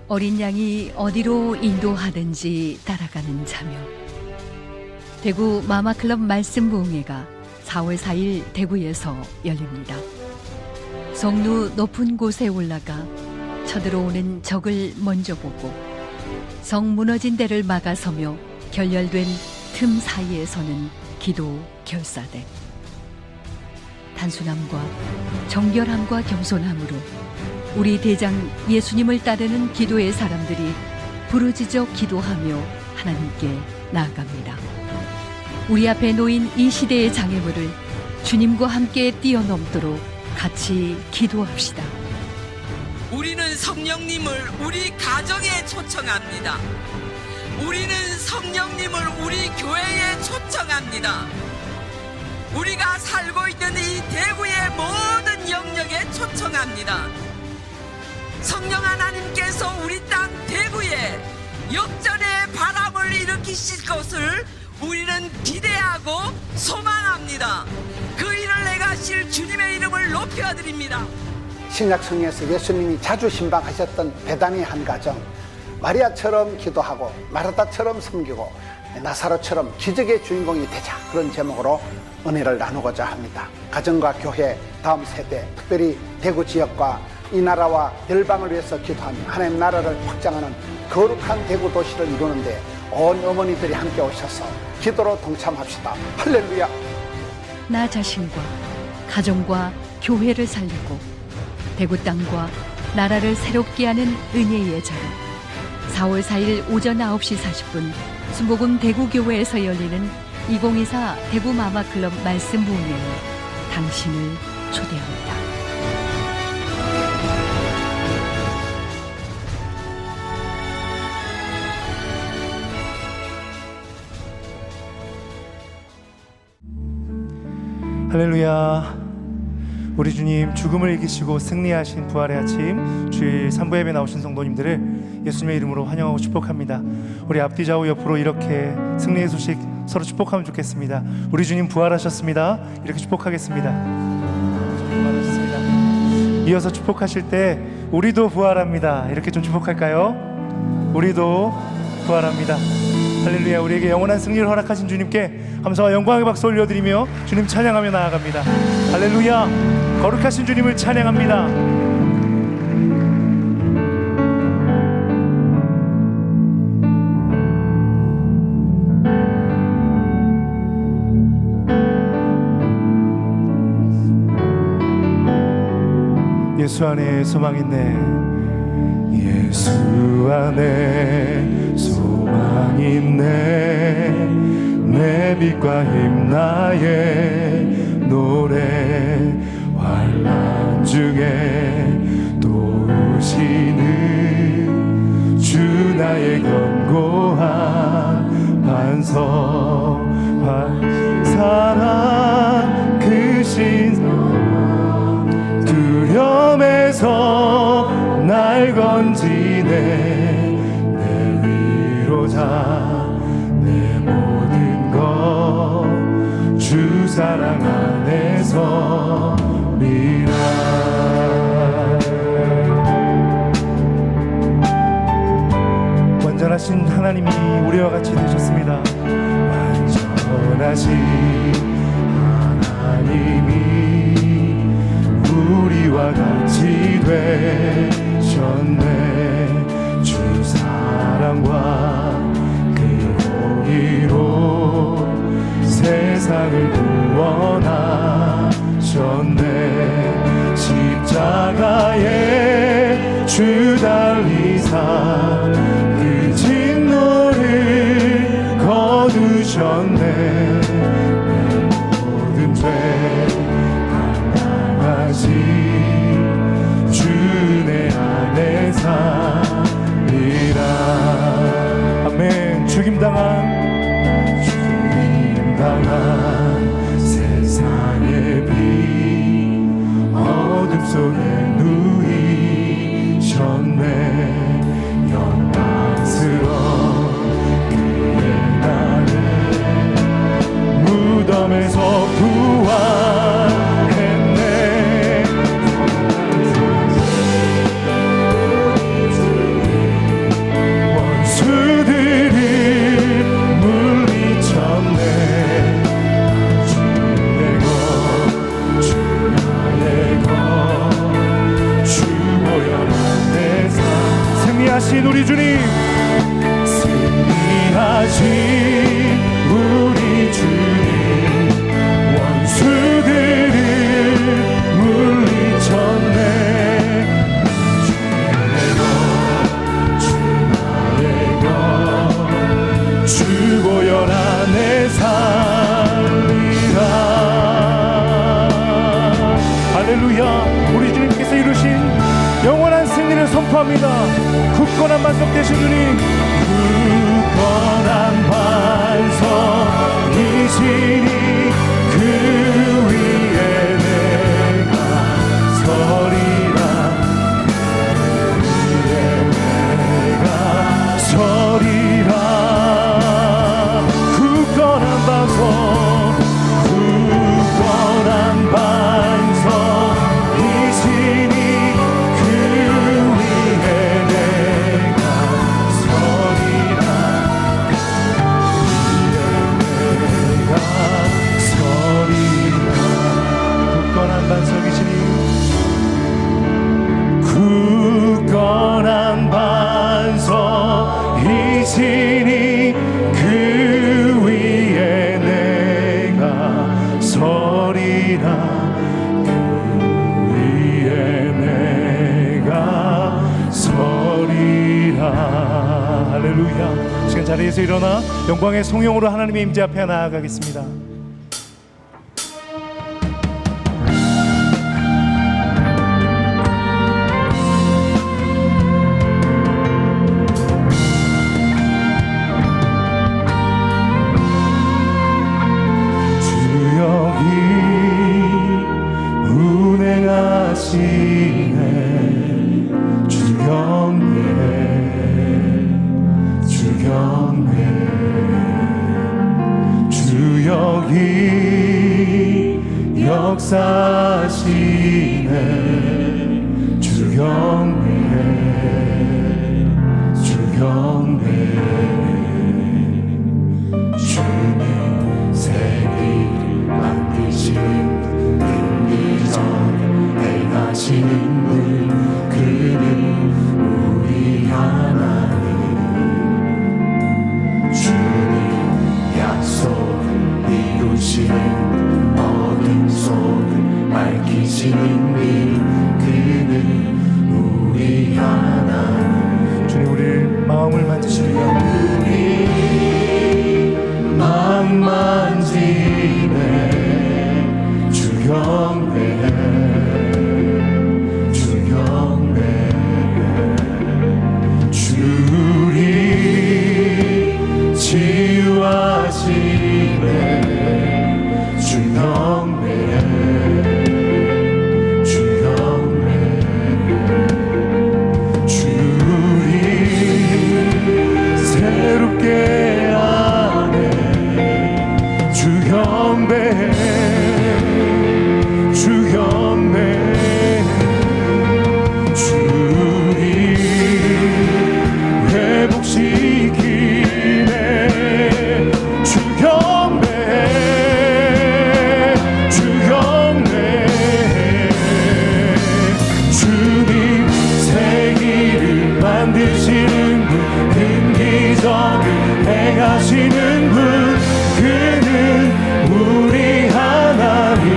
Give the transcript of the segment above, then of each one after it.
어린 양이 어디로 인도하든지 따라가는 자며. 대구 마마클럽 말씀 부흥회가 4월 4일 대구에서 열립니다. 성루 높은 곳에 올라가 쳐들어오는 적을 먼저 보고 성 무너진 데를 막아서며 결렬된 틈 사이에 서는 기도 결사대. 단순함과 정결함과 겸손함으로 우리 대장 예수님을 따르는 기도의 사람들이 부르짖어 기도하며 하나님께 나아갑니다. 우리 앞에 놓인 이 시대의 장애물을 주님과 함께 뛰어넘도록 같이 기도합시다. 우리는 성령님을 우리 가정에 초청합니다. 우리는 성령님을 우리 교회에 초청합니다. 우리가 살고 있는 이 대구의 모든 영역에 초청합니다. 성령 하나님께서 우리 땅 대구에 역전의 바람을 일으키실 것을 우리는 기대하고 소망합니다. 그 일을 행하실 주님의 이름을 높여드립니다. 신약 성경에서 예수님이 자주 신방하셨던 베다니 한 가정, 마리아처럼 기도하고 마르다처럼 섬기고 나사로처럼 기적의 주인공이 되자, 그런 제목으로 은혜를 나누고자 합니다. 가정과 교회, 다음 세대, 특별히 대구 지역과 이 나라와 열방을 위해서 기도하며 하나님 나라를 확장하는 거룩한 대구 도시를 이루는데 온 어머니들이 함께 오셔서 기도로 동참합시다. 할렐루야. 나 자신과 가정과 교회를 살리고 대구 땅과 나라를 새롭게 하는 은혜의 자리, 4월 4일 오전 9시 40분 순복음 대구교회에서 열리는 2024 대구 마마클럽 말씀 부흥회에 당신을 초대합니다. 할렐루야. 우리 주님 죽음을 이기시고 승리하신 부활의 아침 주일 3부 예배 나오신 성도님들을 예수님의 이름으로 환영하고 축복합니다. 우리 앞뒤 좌우 옆으로 이렇게 승리의 소식 서로 축복하면 좋겠습니다. 우리 주님 부활하셨습니다. 이렇게 축복하겠습니다. 부활하셨습니다. 이어서 축복하실 때 우리도 부활합니다. 이렇게 좀 축복할까요? 우리도 부활합니다. 할렐루야. 우리에게 영원한 승리를 허락하신 주님께 감사와 영광의 박수 올려드리며 주님 찬양하며 나아갑니다. 할렐루야. 거룩하신 주님을 찬양합니다. 예수 안에 소망 있네. 예수 안에 소망 있네. 내 빛과 힘 나의 노래. 환난 중에 도우시는 주 나의 견고한 반석. 사랑 그 신성 두려움에서 날 건지네. 내 위로자 내 모든 것 주 사랑 안에서 미라. 완전하신 하나님이 우리와 같이 되셨습니다. 완전하신 하나님이 우리와 같이 되셨네. 주 사랑과 그 공의로 세상을 구원하셨네. 십자가에 주 달리사 그 진노를 거두셨네. 내 모든 죄 감당하신 주 내 안에 살리라. 아멘. 죽임당한 세상의 빛 어둠 속에 누이셨네. 영광스러운 그의 나를 무덤에서 부활했네. 승리하신 우리 주님, 승리하신 우리 주님, 원수들을 물리쳤네. 주 보혈 안에 살리라. 할렐루야. 우리 주님께서 이루신 영원한 승리를 선포합니다. 굳건한 반석 되신 주님, 굳건한 반석이시니 그 위에 내가 서리라. 서리라. 굳건한 반석, 굳건한 반석이시니 그 위에 내가 서리라. 내가 서리라. 굳건한 반석이시니, 굳건한 반석이시니 그 위에 내가 서리라. 그 위에 내가 서리라. 할렐루야. 시간 자리에서 일어나 영광의 송영으로 하나님의 임재 앞에 나아가겠습니다. 역사시네. 주 경배, 주 경배. 주님 세계를 만드시는 긍휼적 행하시는 분, 그는 우리 하나님. 주님 약속을 이루시는 어둠 속을 밝히시는 분, 그는 우리 하나님. 주님 우리를 마음을 만지시며 우리 마음 만지네. 주 경배해, 주 경배해. 주리 치유하시네. 주 경배해, 주 경배해. 주리 새롭게 하네. 주 경배해, 주 경배해. 주리 회복시키네. 주 경배해, 주 경배해. 주님 세기를 만드시는 분, 큰 기적을 행하시는 분, 그는 우리 하나님.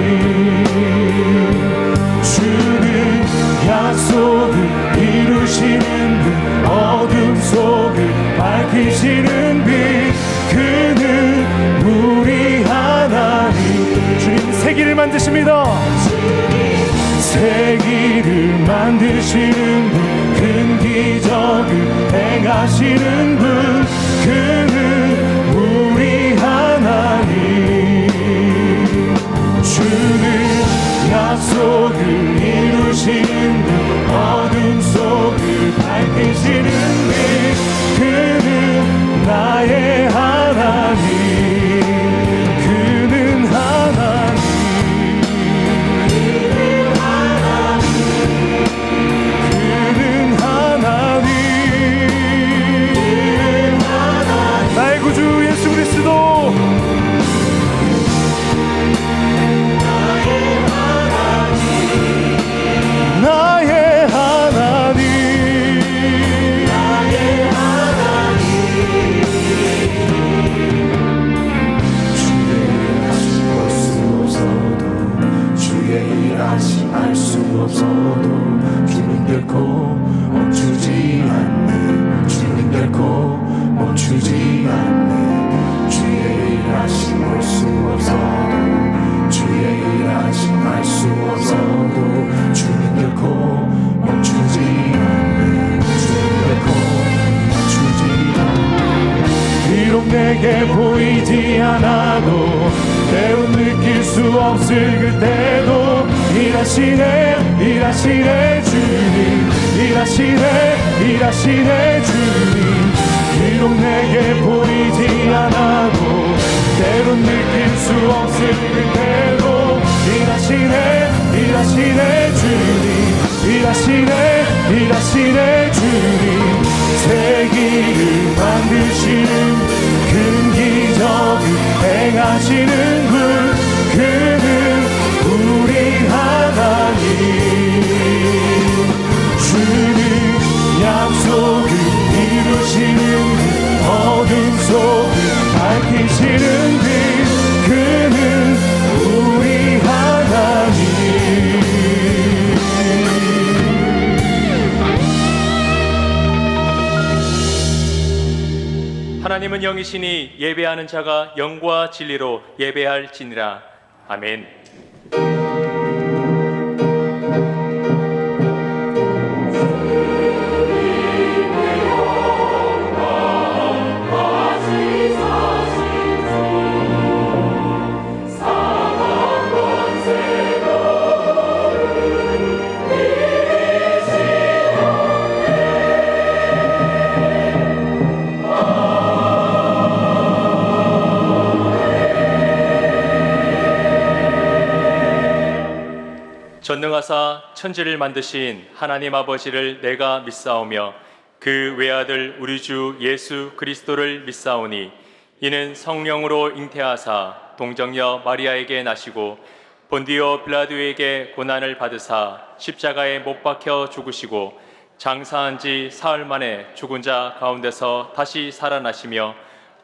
주는 약속을 이루시는 분, 어둠 속을 밝히시는 빛, 그는 우리 하나님. 주님 세기를 만드십니다. 세기를 만드시는 분, 큰 기적을 행하시는 분, 그는 우리 하나님. 주는 약속을 이루시는 분, 어둠 속을 밝히시는 빛, 그는 나의 하나님. 그는 하나님. 그는 하나님. 내게 보이지 않아도 때론 느낄 수 없을 그때도 일하시네 주님, 일하시네 주님. 비록 내게 보이지 않아도 때론 느낄 수 없을 그때도 일하시네 주님, 일하시네 주님. 세기를 만드시는 큰 기적을 행하시는 분, 그는 우리 하나님. 주는 약속을 이루시는 분, 어둠 속을 밝히시는 분, 그는 우리 하나님. 하나님은 영이시니 예배하는 자가 영과 진리로 예배할지니라. 아멘. 전능하사 천지를 만드신 하나님 아버지를 내가 믿사오며 그 외아들 우리 주 예수 그리스도를 믿사오니 이는 성령으로 잉태하사 동정녀 마리아에게 나시고 본디오 빌라도에게 고난을 받으사 십자가에 못 박혀 죽으시고 장사한 지 사흘 만에 죽은 자 가운데서 다시 살아나시며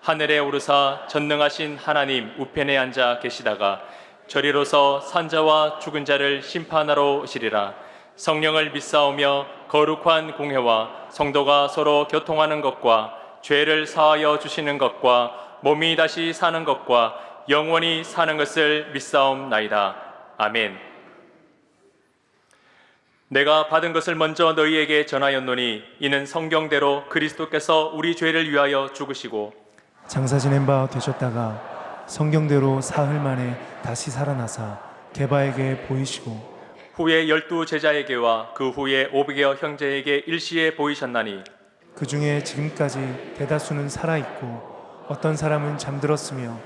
하늘에 오르사 전능하신 하나님 우편에 앉아 계시다가 저리로서 산자와 죽은 자를 심판하러 오시리라. 성령을 믿사오며 거룩한 공회와 성도가 서로 교통하는 것과 죄를 사하여 주시는 것과 몸이 다시 사는 것과 영원히 사는 것을 믿사옵나이다. 아멘. 내가 받은 것을 먼저 너희에게 전하였노니 이는 성경대로 그리스도께서 우리 죄를 위하여 죽으시고 장사 지낸 바 되셨다가 성경대로 사흘 만에 다시 살아나사 게바에게 보이시고 후에 12 제자에게와 그 후에 500여 형제에게 일시에 보이셨나니 그 중에 지금까지 대다수는 살아있고 어떤 사람은 잠들었으며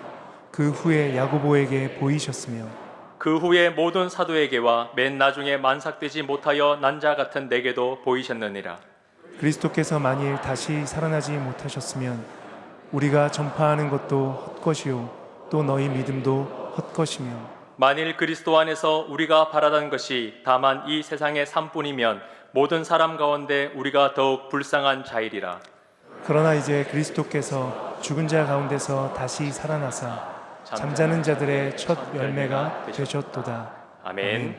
그 후에 야고보에게 보이셨으며 그 후에 모든 사도에게와 맨 나중에 만삭되지 못하여 난 자 같은 내게도 보이셨느니라. 그리스도께서 만일 다시 살아나지 못하셨으면 우리가 전파하는 것도 헛것이요 또 너희 믿음도 헛것이며 만일 그리스도 안에서 우리가 바라던 것이 다만 이 세상의 삶뿐이면 모든 사람 가운데 우리가 더욱 불쌍한 자이리라. 그러나 이제 그리스도께서 죽은 자 가운데서 다시 살아나사 잠자는 자들의 첫 열매가 되셨도다. 아멘.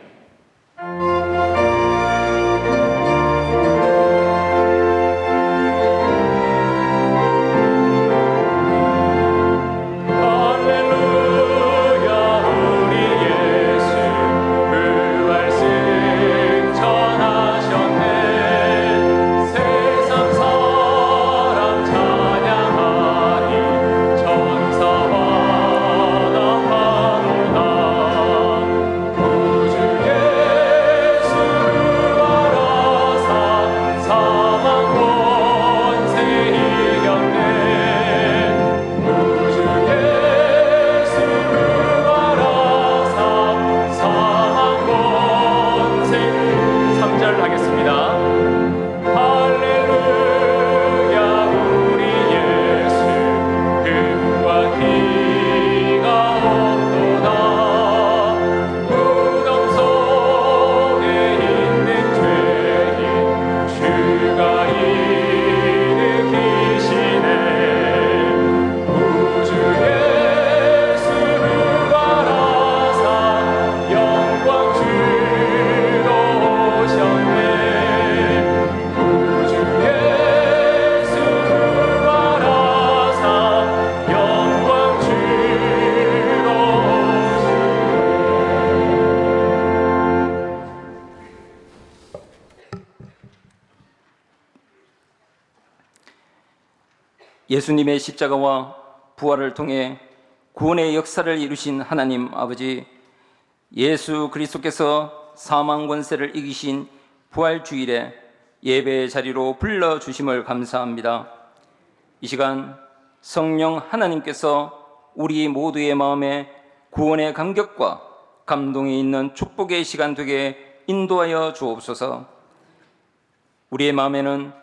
예수님의 십자가와 부활을 통해 구원의 역사를 이루신 하나님 아버지, 예수 그리스도께서 사망 권세를 이기신 부활 주일에 예배의 자리로 불러주심을 감사합니다. 이 시간 성령 하나님께서 우리 모두의 마음에 구원의 감격과 감동이 있는 축복의 시간 되게 인도하여 주옵소서. 우리의 마음에는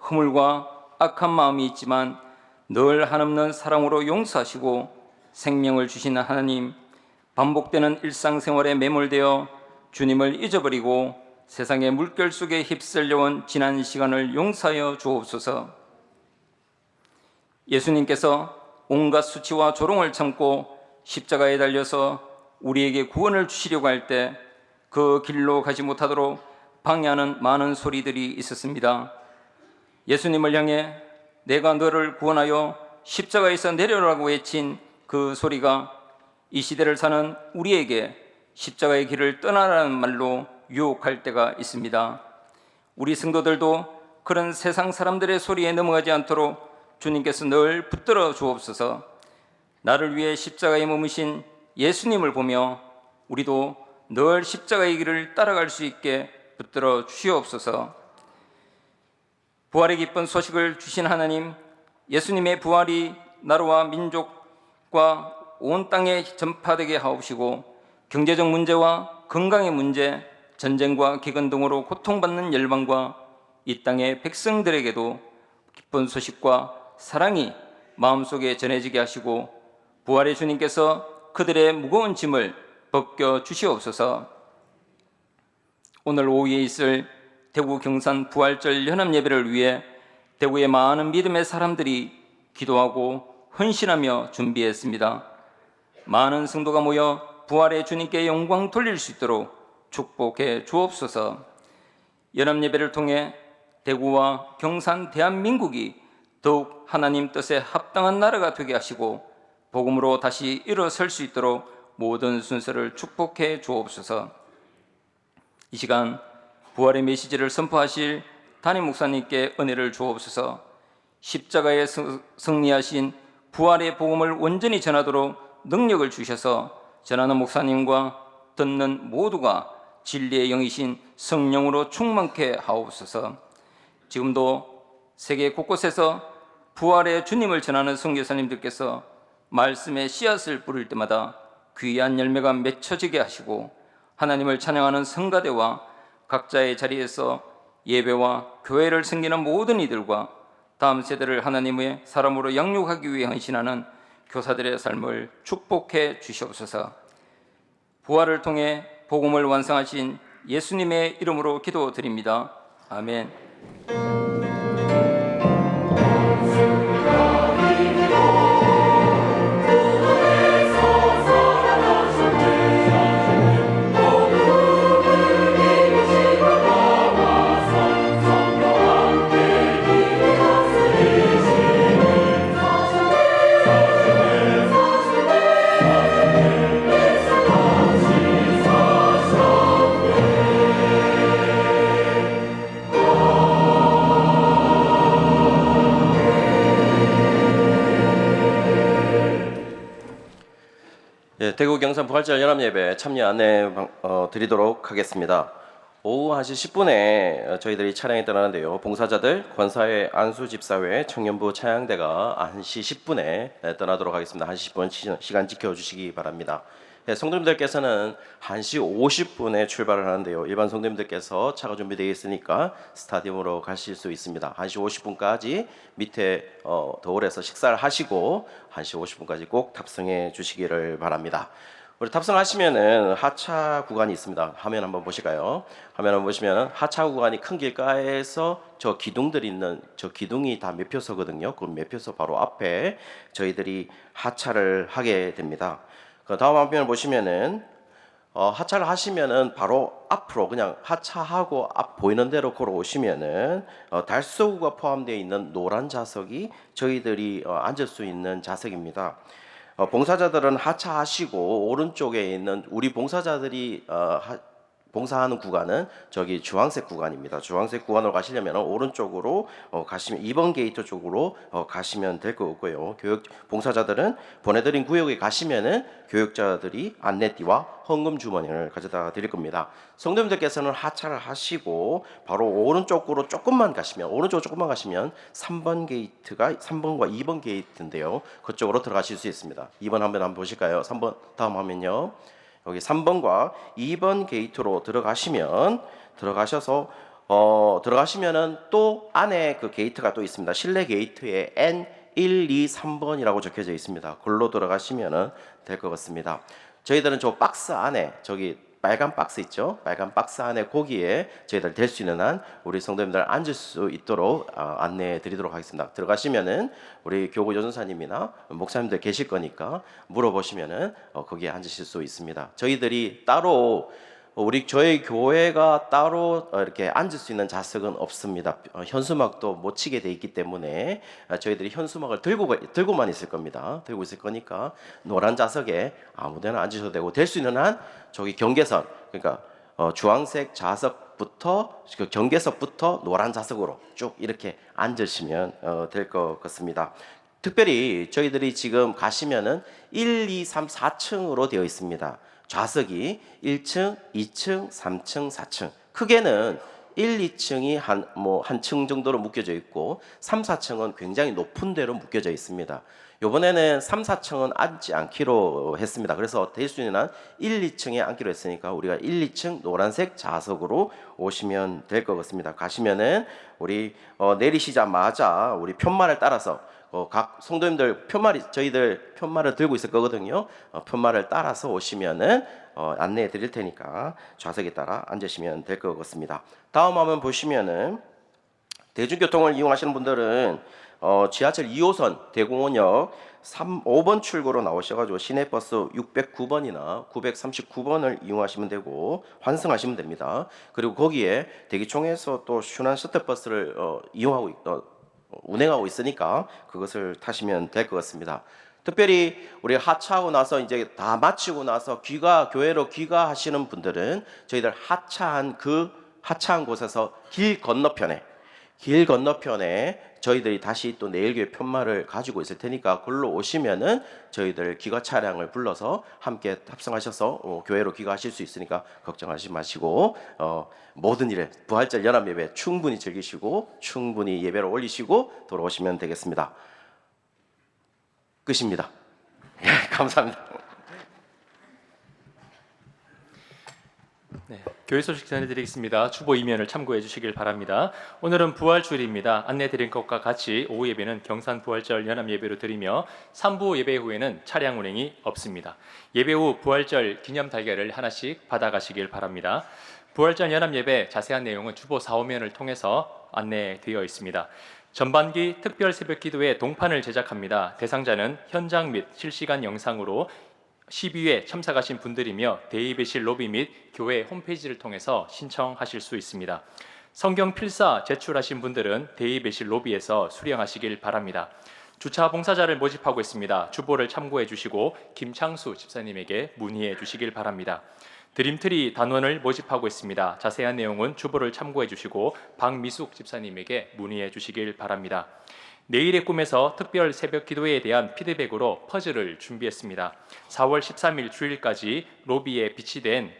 허물과 악한 마음이 있지만 늘 한없는 사랑으로 용서하시고 생명을 주시는 하나님, 반복되는 일상생활에 매몰되어 주님을 잊어버리고 세상의 물결 속에 휩쓸려온 지난 시간을 용서하여 주옵소서. 예수님께서 온갖 수치와 조롱을 참고 십자가에 달려서 우리에게 구원을 주시려고 할 때 그 길로 가지 못하도록 방해하는 많은 소리들이 있었습니다. 예수님을 향해 내가 너를 구원하여 십자가에서 내려라고 외친 그 소리가 이 시대를 사는 우리에게 십자가의 길을 떠나라는 말로 유혹할 때가 있습니다. 우리 성도들도 그런 세상 사람들의 소리에 넘어가지 않도록 주님께서 늘 붙들어 주옵소서. 나를 위해 십자가에 머무신 예수님을 보며 우리도 늘 십자가의 길을 따라갈 수 있게 붙들어 주시옵소서. 부활의 기쁜 소식을 주신 하나님, 예수님의 부활이 나라와 민족과 온 땅에 전파되게 하옵시고 경제적 문제와 건강의 문제, 전쟁과 기근 등으로 고통받는 열방과 이 땅의 백성들에게도 기쁜 소식과 사랑이 마음속에 전해지게 하시고 부활의 주님께서 그들의 무거운 짐을 벗겨 주시옵소서. 오늘 오후에 있을 대구 경산 부활절 연합예배를 위해 대구의 많은 믿음의 사람들이 기도하고 헌신하며 준비했습니다. 많은 성도가 모여 부활의 주님께 영광 돌릴 수 있도록 축복해 주옵소서. 연합예배를 통해 대구와 경산 대한민국이 더욱 하나님 뜻에 합당한 나라가 되게 하시고 복음으로 다시 일어설 수 있도록 모든 순서를 축복해 주옵소서. 이 시간 부활의 메시지를 선포하실 담임 목사님께 은혜를 주옵소서. 십자가에 승리하신 부활의 복음을 온전히 전하도록 능력을 주셔서 전하는 목사님과 듣는 모두가 진리의 영이신 성령으로 충만케 하옵소서. 지금도 세계 곳곳에서 부활의 주님을 전하는 선교사님들께서 말씀의 씨앗을 뿌릴 때마다 귀한 열매가 맺혀지게 하시고 하나님을 찬양하는 성가대와 각자의 자리에서 예배와 교회를 섬기는 모든 이들과 다음 세대를 하나님의 사람으로 양육하기 위해 헌신하는 교사들의 삶을 축복해 주시옵소서. 부활을 통해 복음을 완성하신 예수님의 이름으로 기도드립니다. 아멘. 대구 경산 부활절 연합예배 참여 안내 드리도록 하겠습니다. 오후 1시 10분에 저희들이 차량에 떠나는데요. 봉사자들, 권사회, 안수집사회, 청년부 차양대가 1시 10분에 떠나도록 하겠습니다. 1시 10분 시간 지켜주시기 바랍니다. 성도님들께서는 1시 50분에 출발을 하는데요. 일반 성도님들께서 차가 준비되어 있으니까 스타디움으로 가실 수 있습니다. 1시 50분까지 밑에 더울에서 식사를 하시고 1시 50분까지 꼭 탑승해 주시기를 바랍니다. 우리 탑승하시면은 하차 구간이 있습니다. 화면 한번 보실까요? 화면 한번 보시면 하차 구간이 큰 길가에서 저 기둥들이 있는 저 기둥이 다 매표소거든요. 그 매표소 바로 앞에 저희들이 하차를 하게 됩니다. 그 다음 화면을 보시면은 하차를 하시면은 바로 앞으로 그냥 하차하고 앞 보이는 대로 걸어오시면은 달서구가 포함되어 있는 노란 좌석이 저희들이 앉을 수 있는 좌석입니다. 봉사자들은 하차하시고 오른쪽에 있는 우리 봉사자들이 봉사하는 구간은 저기 주황색 구간입니다. 주황색 구간으로 가시려면 오른쪽으로 가시면 2번 게이트 쪽으로 가시면 될 것 같고요. 교육 봉사자들은 보내드린 구역에 가시면은 교육자들이 안내띠와 헌금 주머니를 가져다 드릴 겁니다. 성도님들께서는 하차를 하시고 바로 오른쪽으로 조금만 가시면 3번 게이트가 3번과 2번 게이트인데요. 그쪽으로 들어가실 수 있습니다. 2번 한번 보실까요? 3번 다음 화면요. 여기 3번과 2번 게이트로 들어가셔서 들어가시면은 또 안에 그 게이트가 또 있습니다. 실내 게이트에 N1, 2, 3번이라고 적혀져 있습니다. 걸로 들어가시면은 될 것 같습니다. 저희들은 저 박스 안에 저기 빨간 박스 있죠? 빨간 박스 안에 거기에 저희들 될 수 있는 한 우리 성도님들 앉을 수 있도록 안내해 드리도록 하겠습니다. 들어가시면은 우리 교구 전사님이나 목사님들 계실 거니까 물어보시면은 거기에 앉으실 수 있습니다. 저희들이 따로 저희 교회가 따로 이렇게 앉을 수 있는 좌석은 없습니다. 현수막도 못 치게 돼 있기 때문에 저희들이 현수막을 들고만 있을 겁니다. 들고 있을 거니까 노란 좌석에 아무데나 앉으셔도 되고 될 수 있는 한 저기 경계선 그러니까 주황색 좌석부터 그 경계석부터 노란 좌석으로 쭉 이렇게 앉으시면 될 것 같습니다. 특별히 저희들이 지금 가시면은 1, 2, 3, 4층으로 되어 있습니다. 좌석이 1층, 2층, 3층, 4층. 크게는 1, 2층이 한 층 정도로 묶여져 있고 3, 4층은 굉장히 높은 데로 묶여져 있습니다. 이번에는 3, 4층은 앉지 않기로 했습니다. 그래서 될 수 있는 한 1, 2층에 앉기로 했으니까 우리가 1, 2층 노란색 좌석으로 오시면 될 것 같습니다. 가시면은 우리 내리시자마자 우리 편말을 따라서 각 성도님들 저희들 편말을 들고 있을 거거든요. 편말을 따라서 오시면은 안내해 드릴 테니까 좌석에 따라 앉으시면 될 것 같습니다. 다음 화면 보시면은 대중교통을 이용하시는 분들은 지하철 2호선 대공원역 5번 출구로 나오셔가지고 시내버스 609번이나 939번을 이용하시면 되고 환승하시면 됩니다. 그리고 거기에 대기총에서 또 순환 셔틀버스를 운행하고 있으니까 그것을 타시면 될 것 같습니다. 특별히 우리 하차하고 나서 이제 다 마치고 나서 교회로 귀가하시는 분들은 저희들 하차한 곳에서 길 건너편에 저희들이 다시 또 내일교회 편말을 가지고 있을 테니까 걸로 오시면은 저희들 귀가 차량을 불러서 함께 합성하셔서 교회로 귀가하실 수 있으니까 걱정하지 마시고 모든 일에 부활절 연합 예배 충분히 즐기시고 충분히 예배를 올리시고 돌아오시면 되겠습니다. 끝입니다. 감사합니다. 네, 교회 소식 전해드리겠습니다. 주보 이면을 참고해 주시길 바랍니다. 오늘은 부활주일입니다. 안내드린 것과 같이 오후 예배는 경산 부활절 연합 예배로 드리며 3부 예배 후에는 차량 운행이 없습니다. 예배 후 부활절 기념 달걀을 하나씩 받아가시길 바랍니다. 부활절 연합 예배 자세한 내용은 주보 4호면을 통해서 안내되어 있습니다. 전반기 특별 새벽 기도회 동판을 제작합니다. 대상자는 현장 및 실시간 영상으로 12회 참석하신 분들이며 대의배실 로비 및 교회 홈페이지를 통해서 신청하실 수 있습니다. 성경 필사 제출하신 분들은 대의배실 로비에서 수령하시길 바랍니다. 주차 봉사자를 모집하고 있습니다. 주보를 참고해 주시고 김창수 집사님에게 문의해 주시길 바랍니다. 드림트리 단원을 모집하고 있습니다. 자세한 내용은 주보를 참고해 주시고 박미숙 집사님에게 문의해 주시길 바랍니다. 내일의 꿈에서 특별 새벽 기도회에 대한 피드백으로 퍼즐을 준비했습니다. 4월 13일 주일까지 로비에 비치된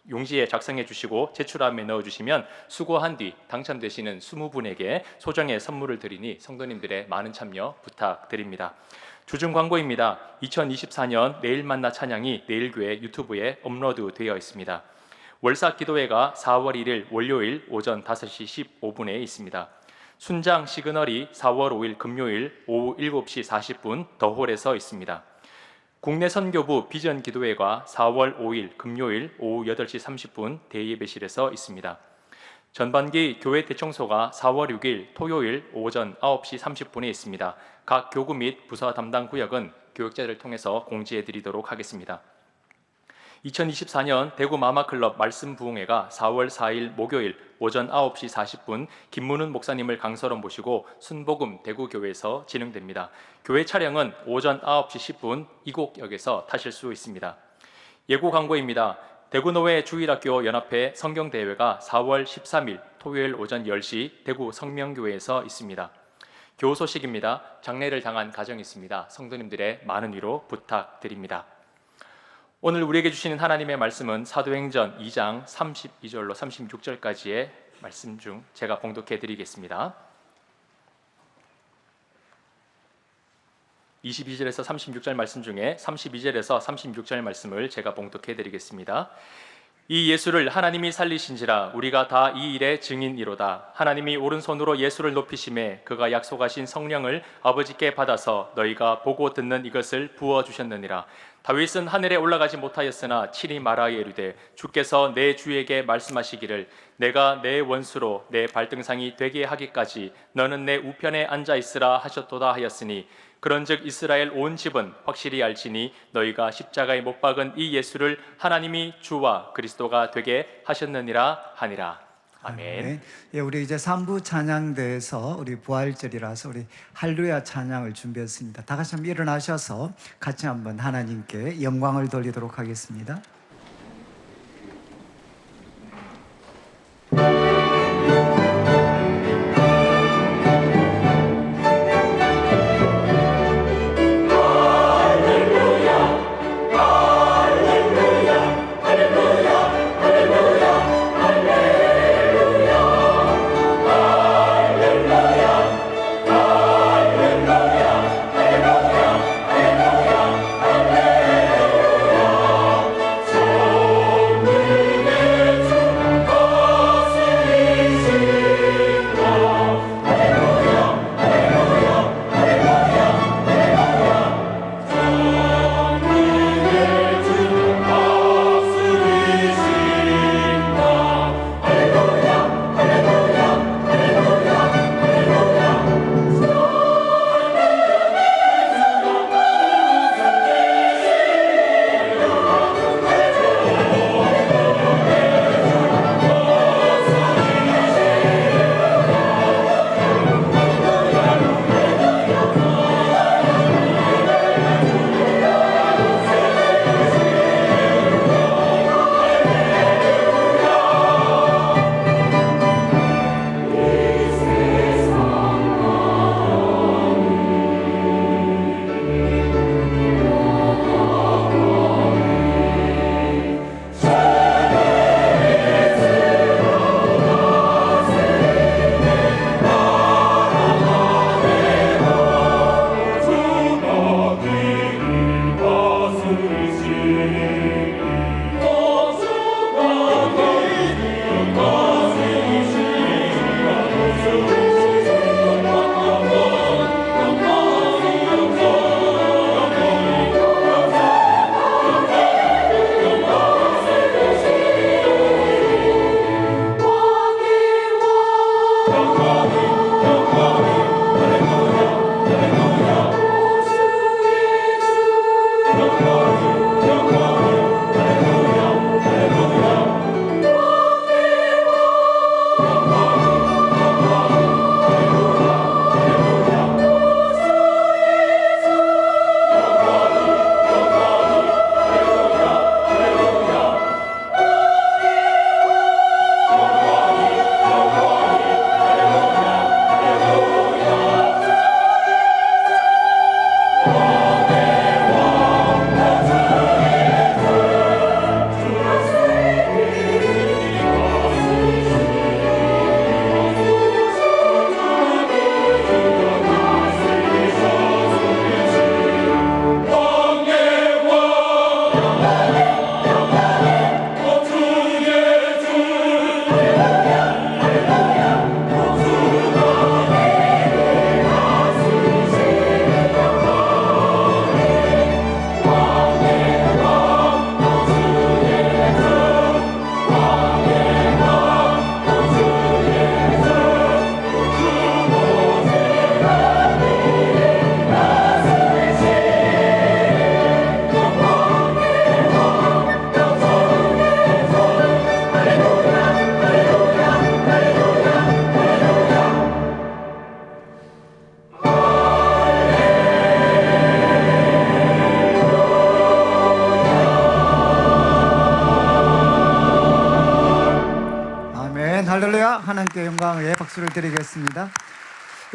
용지에 작성해 주시고 제출함에 넣어 주시면 수고한 뒤 당첨되시는 20분에게 소정의 선물을 드리니 성도님들의 많은 참여 부탁드립니다. 주중 광고입니다. 2024년 내일 만나 찬양이 내일교회 유튜브에 업로드되어 있습니다. 월사 기도회가 4월 1일 월요일 오전 5시 15분에 있습니다. 순장 시그널이 4월 5일 금요일 오후 7시 40분 더홀에서 있습니다. 국내 선교부 비전 기도회가 4월 5일 금요일 오후 8시 30분 대예배실에서 있습니다. 전반기 교회 대청소가 4월 6일 토요일 오전 9시 30분에 있습니다. 각 교구 및 부서 담당 구역은 교육자를 통해서 공지해 드리도록 하겠습니다. 2024년 대구 마마클럽 말씀 부흥회가 4월 4일 목요일 오전 9시 40분 김문훈 목사님을 강서로 모시고 순복음 대구교회에서 진행됩니다. 교회 차량은 오전 9시 10분 이곡역에서 타실 수 있습니다. 예고 광고입니다. 대구노회 주일학교 연합회 성경대회가 4월 13일 토요일 오전 10시 대구 성명교회에서 있습니다. 교우 소식입니다. 장례를 당한 가정이 있습니다. 성도님들의 많은 위로 부탁드립니다. 오늘 우리에게 주시는 하나님의 말씀은 사도행전 2장 32절로 36절까지의 말씀 중 제가 봉독해 드리겠습니다. 22절에서 36절 말씀 중에 32절에서 36절 말씀을 제가 봉독해 드리겠습니다. 이 예수를 하나님이 살리신지라 우리가 다 이 일의 증인이로다. 하나님이 오른손으로 예수를 높이심에 그가 약속하신 성령을 아버지께 받아서 너희가 보고 듣는 이것을 부어주셨느니라. 다윗은 하늘에 올라가지 못하였으나 친히 말하여 이르되 주께서 내 주에게 말씀하시기를 내가 내 원수로 내 발등상이 되게 하기까지 너는 내 우편에 앉아 있으라 하셨도다 하였으니 그런즉 이스라엘 온 집은 확실히 알지니 너희가 십자가에 못 박은 이 예수를 하나님이 주와 그리스도가 되게 하셨느니라 하니라. 아멘. 예, 우리 이제 3부 찬양대에서 우리 부활절이라서 우리 할렐루야 찬양을 준비했습니다. 다 같이 한번 일어나셔서 같이 한번 하나님께 영광을 돌리도록 하겠습니다. 주의 영광에 박수를 드리겠습니다.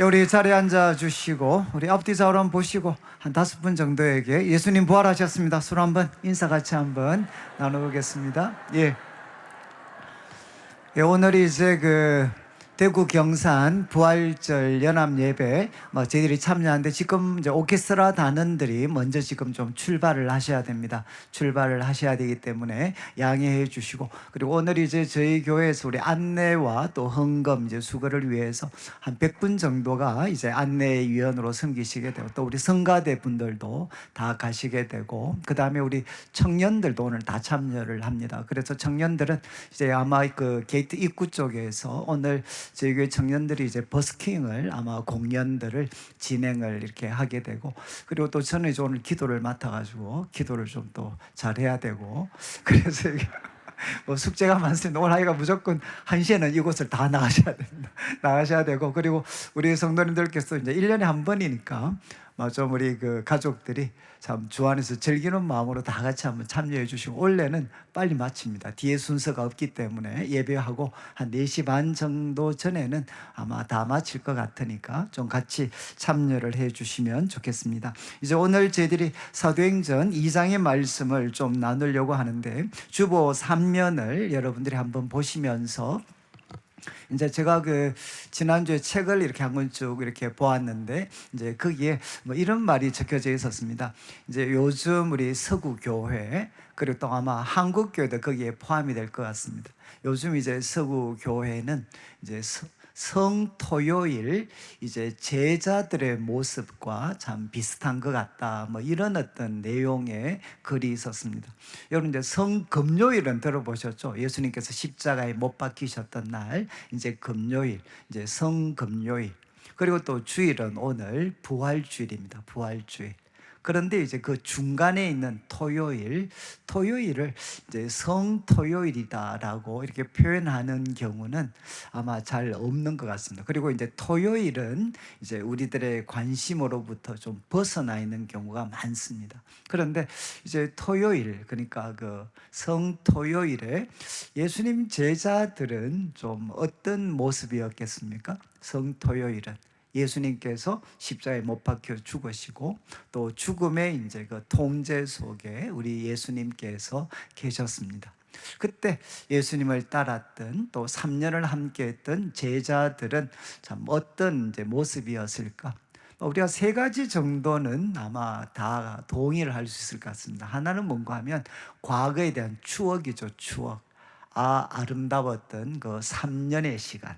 우리 자리에 앉아 주시고 우리 앞뒤 좌우로 한번 보시고 한 5분 정도에게 예수님 부활하셨습니다. 서로 한번 인사 같이 한번 나누겠습니다. 예. 오늘이 이제 대구 경산 부활절 연합 예배 저희들이 참여하는데 지금 이제 오케스트라 단원들이 먼저 지금 좀 출발을 하셔야 됩니다. 출발을 하셔야 되기 때문에 양해해 주시고, 그리고 오늘 이제 저희 교회에서 우리 안내와 또 헌금 이제 수거를 위해서 한 100분 정도가 이제 안내위원으로 섬기시게 되고, 또 우리 성가대 분들도 다 가시게 되고, 그 다음에 우리 청년들도 오늘 다 참여를 합니다. 그래서 청년들은 이제 아마 게이트 입구 쪽에서 오늘 저희 교회 청년들이 이제 버스킹을 아마 공연들을 진행을 이렇게 하게 되고, 그리고 또 저는 이제 오늘 기도를 맡아가지고 기도를 좀 또 잘해야 되고, 그래서 숙제가 많습니다. 오늘 아이가 무조건 1시에는 이곳을 다 나가셔야 됩니다. 나가셔야 되고, 그리고 우리 성도님들께서 이제 1년에 한 번이니까 좀 우리 가족들이 참 주 안에서 즐기는 마음으로 다 같이 한번 참여해 주시고, 원래는 빨리 마칩니다. 뒤에 순서가 없기 때문에 예배하고 한 4시 반 정도 전에는 아마 다 마칠 것 같으니까 좀 같이 참여를 해 주시면 좋겠습니다. 이제 오늘 저희들이 사도행전 2장의 말씀을 좀 나누려고 하는데, 주보 3면을 여러분들이 한번 보시면서, 이제 제가 지난주에 책을 이렇게 한 권 쭉 이렇게 보았는데, 이제 거기에 이런 말이 적혀져 있었습니다. 이제 요즘 우리 서구 교회, 그리고 또 아마 한국 교회도 거기에 포함이 될 것 같습니다. 요즘 이제 서구 교회는 이제 성토요일 이제 제자들의 모습과 참 비슷한 것 같다, 이런 어떤 내용의 글이 있었습니다. 여러분 이제 성금요일은 들어보셨죠? 예수님께서 십자가에 못 박히셨던 날, 이제 금요일, 이제 성금요일. 그리고 또 주일은 오늘 부활주일입니다. 부활주일. 그런데 이제 그 중간에 있는 토요일을 이제 성토요일이다라고 이렇게 표현하는 경우는 아마 잘 없는 것 같습니다. 그리고 이제 토요일은 이제 우리들의 관심으로부터 좀 벗어나 있는 경우가 많습니다. 그런데 이제 토요일, 그러니까 성토요일에 예수님 제자들은 좀 어떤 모습이었겠습니까? 성토요일은 예수님께서 십자가에 못 박혀 죽으시고, 또 죽음의 이제 통제 속에 우리 예수님께서 계셨습니다. 그때 예수님을 따랐던, 또 3년을 함께했던 제자들은 참 어떤 이제 모습이었을까? 우리가 3가지 정도는 아마 다 동의를 할 수 있을 것 같습니다. 하나는 뭔가 하면 과거에 대한 추억이죠. 추억. 아름다웠던 3년의 시간.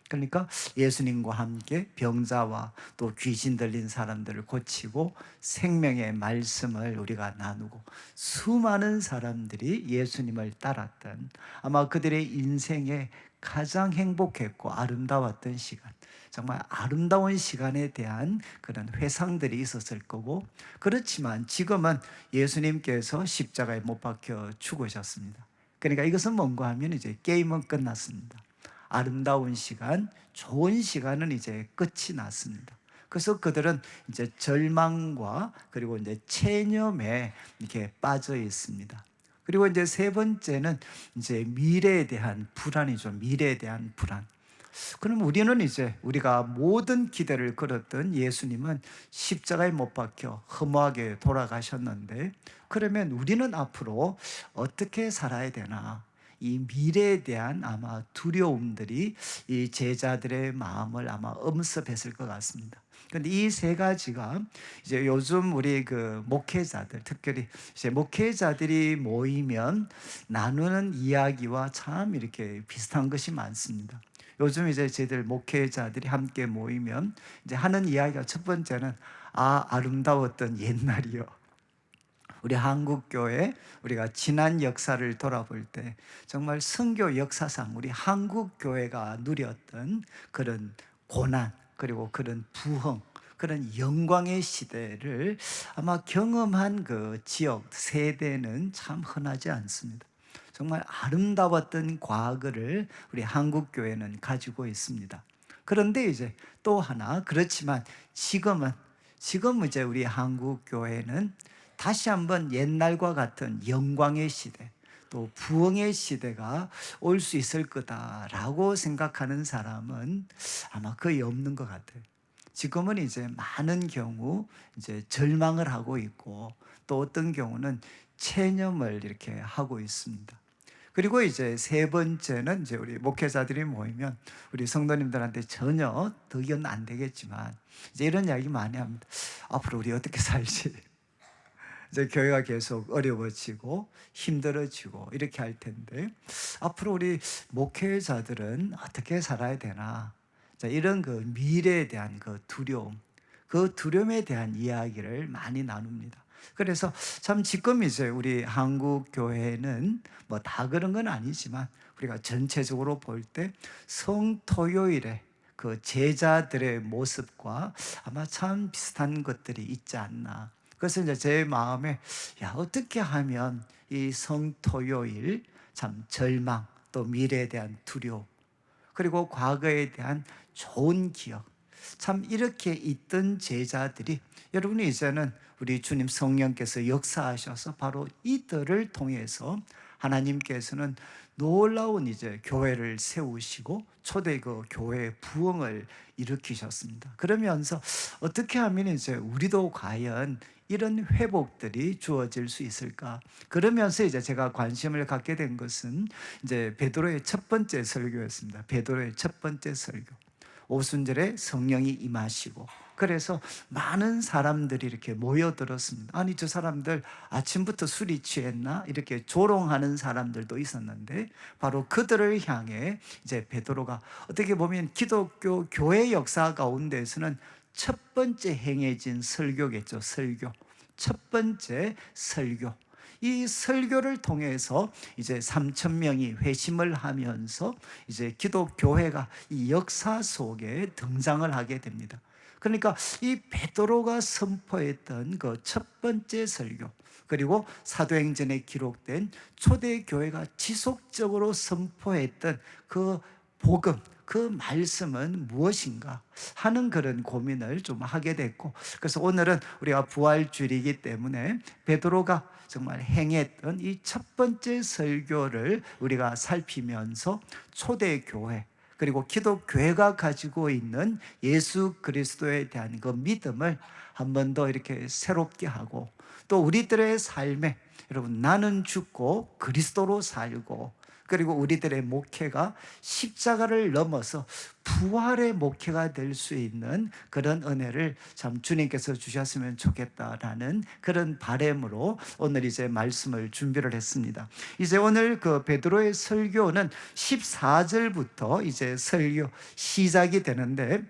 그러니까 예수님과 함께 병자와 또 귀신 들린 사람들을 고치고 생명의 말씀을 우리가 나누고, 수많은 사람들이 예수님을 따랐던, 아마 그들의 인생에 가장 행복했고 아름다웠던 시간, 정말 아름다운 시간에 대한 그런 회상들이 있었을 거고, 그렇지만 지금은 예수님께서 십자가에 못 박혀 죽으셨습니다. 그러니까 이것은 뭔가 하면 이제 게임은 끝났습니다. 아름다운 시간, 좋은 시간은 이제 끝이 났습니다. 그래서 그들은 이제 절망과 그리고 이제 체념에 이렇게 빠져 있습니다. 그리고 이제 3번째는 이제 미래에 대한 불안이죠. 미래에 대한 불안. 그럼 우리는 이제 우리가 모든 기대를 걸었던 예수님은 십자가에 못 박혀 허무하게 돌아가셨는데, 그러면 우리는 앞으로 어떻게 살아야 되나? 이 미래에 대한 아마 두려움들이 이 제자들의 마음을 아마 엄습했을 것 같습니다. 그런데 이 3가지가 이제 요즘 우리 목회자들, 특별히 이제 목회자들이 모이면 나누는 이야기와 참 이렇게 비슷한 것이 많습니다. 요즘 이제 저희들 목회자들이 함께 모이면 이제 하는 이야기가, 첫 번째는 아름다웠던 옛날이요. 우리 한국교회, 우리가 지난 역사를 돌아볼 때 정말 선교 역사상 우리 한국교회가 누렸던 그런 고난, 그리고 그런 부흥, 그런 영광의 시대를 아마 경험한 지역, 세대는 참 흔하지 않습니다. 정말 아름다웠던 과거를 우리 한국교회는 가지고 있습니다. 그런데 이제 또 하나, 그렇지만 지금 이제 우리 한국교회는 다시 한번 옛날과 같은 영광의 시대, 또 부흥의 시대가 올 수 있을 거다라고 생각하는 사람은 아마 거의 없는 것 같아요. 지금은 이제 많은 경우 이제 절망을 하고 있고, 또 어떤 경우는 체념을 이렇게 하고 있습니다. 그리고 이제 세 번째는 이제 우리 목회자들이 모이면 우리 성도님들한테 전혀 덕연 안 되겠지만 이제 이런 이야기 많이 합니다. 앞으로 우리 어떻게 살지? 이제 교회가 계속 어려워지고 힘들어지고 이렇게 할 텐데, 앞으로 우리 목회자들은 어떻게 살아야 되나? 자, 이런 그 미래에 대한 그 두려움, 그 두려움에 대한 이야기를 많이 나눕니다. 그래서 참 지금 이제 우리 한국 교회는 뭐 다 그런 건 아니지만 우리가 전체적으로 볼 때 성토요일에 그 제자들의 모습과 아마 참 비슷한 것들이 있지 않나. 그래서 이제 제 마음에, 야, 어떻게 하면 이 성토요일 참 절망, 또 미래에 대한 두려움, 그리고 과거에 대한 좋은 기억, 참 이렇게 있던 제자들이, 여러분이 이제는 우리 주님 성령께서 역사하셔서 바로 이들을 통해서 하나님께서는 놀라운 이제 교회를 세우시고 초대 그 교회의 부흥을 일으키셨습니다. 그러면서 어떻게 하면 이제 우리도 과연 이런 회복들이 주어질 수 있을까? 그러면서 이제 제가 관심을 갖게 된 것은 이제 베드로의 첫 번째 설교였습니다. 베드로의 첫 번째 설교. 오순절에 성령이 임하시고, 그래서 많은 사람들이 이렇게 모여들었습니다. 아니, 저 사람들 아침부터 술이 취했나? 이렇게 조롱하는 사람들도 있었는데, 바로 그들을 향해 이제 베드로가 어떻게 보면 기독교 교회 역사 가운데에서는 첫 번째 행해진 설교겠죠. 설교. 첫 번째 설교. 이 설교를 통해서 이제 3,000명이 회심을 하면서 이제 기독교회가 이 역사 속에 등장을 하게 됩니다. 그러니까 이 베드로가 선포했던 그 첫 번째 설교, 그리고 사도행전에 기록된 초대교회가 지속적으로 선포했던 그 복음, 그 말씀은 무엇인가 하는 그런 고민을 좀 하게 됐고, 그래서 오늘은 우리가 부활주일이기 때문에 베드로가 정말 행했던 이 첫 번째 설교를 우리가 살피면서 초대교회, 그리고 기독교회가 가지고 있는 예수 그리스도에 대한 그 믿음을 한 번 더 이렇게 새롭게 하고, 또 우리들의 삶에, 여러분, 나는 죽고 그리스도로 살고, 그리고 우리들의 목회가 십자가를 넘어서 부활의 목회가 될 수 있는 그런 은혜를 참 주님께서 주셨으면 좋겠다라는 그런 바람으로 오늘 이제 말씀을 준비를 했습니다. 이제 오늘 그 베드로의 설교는 14절부터 이제 설교 시작이 되는데,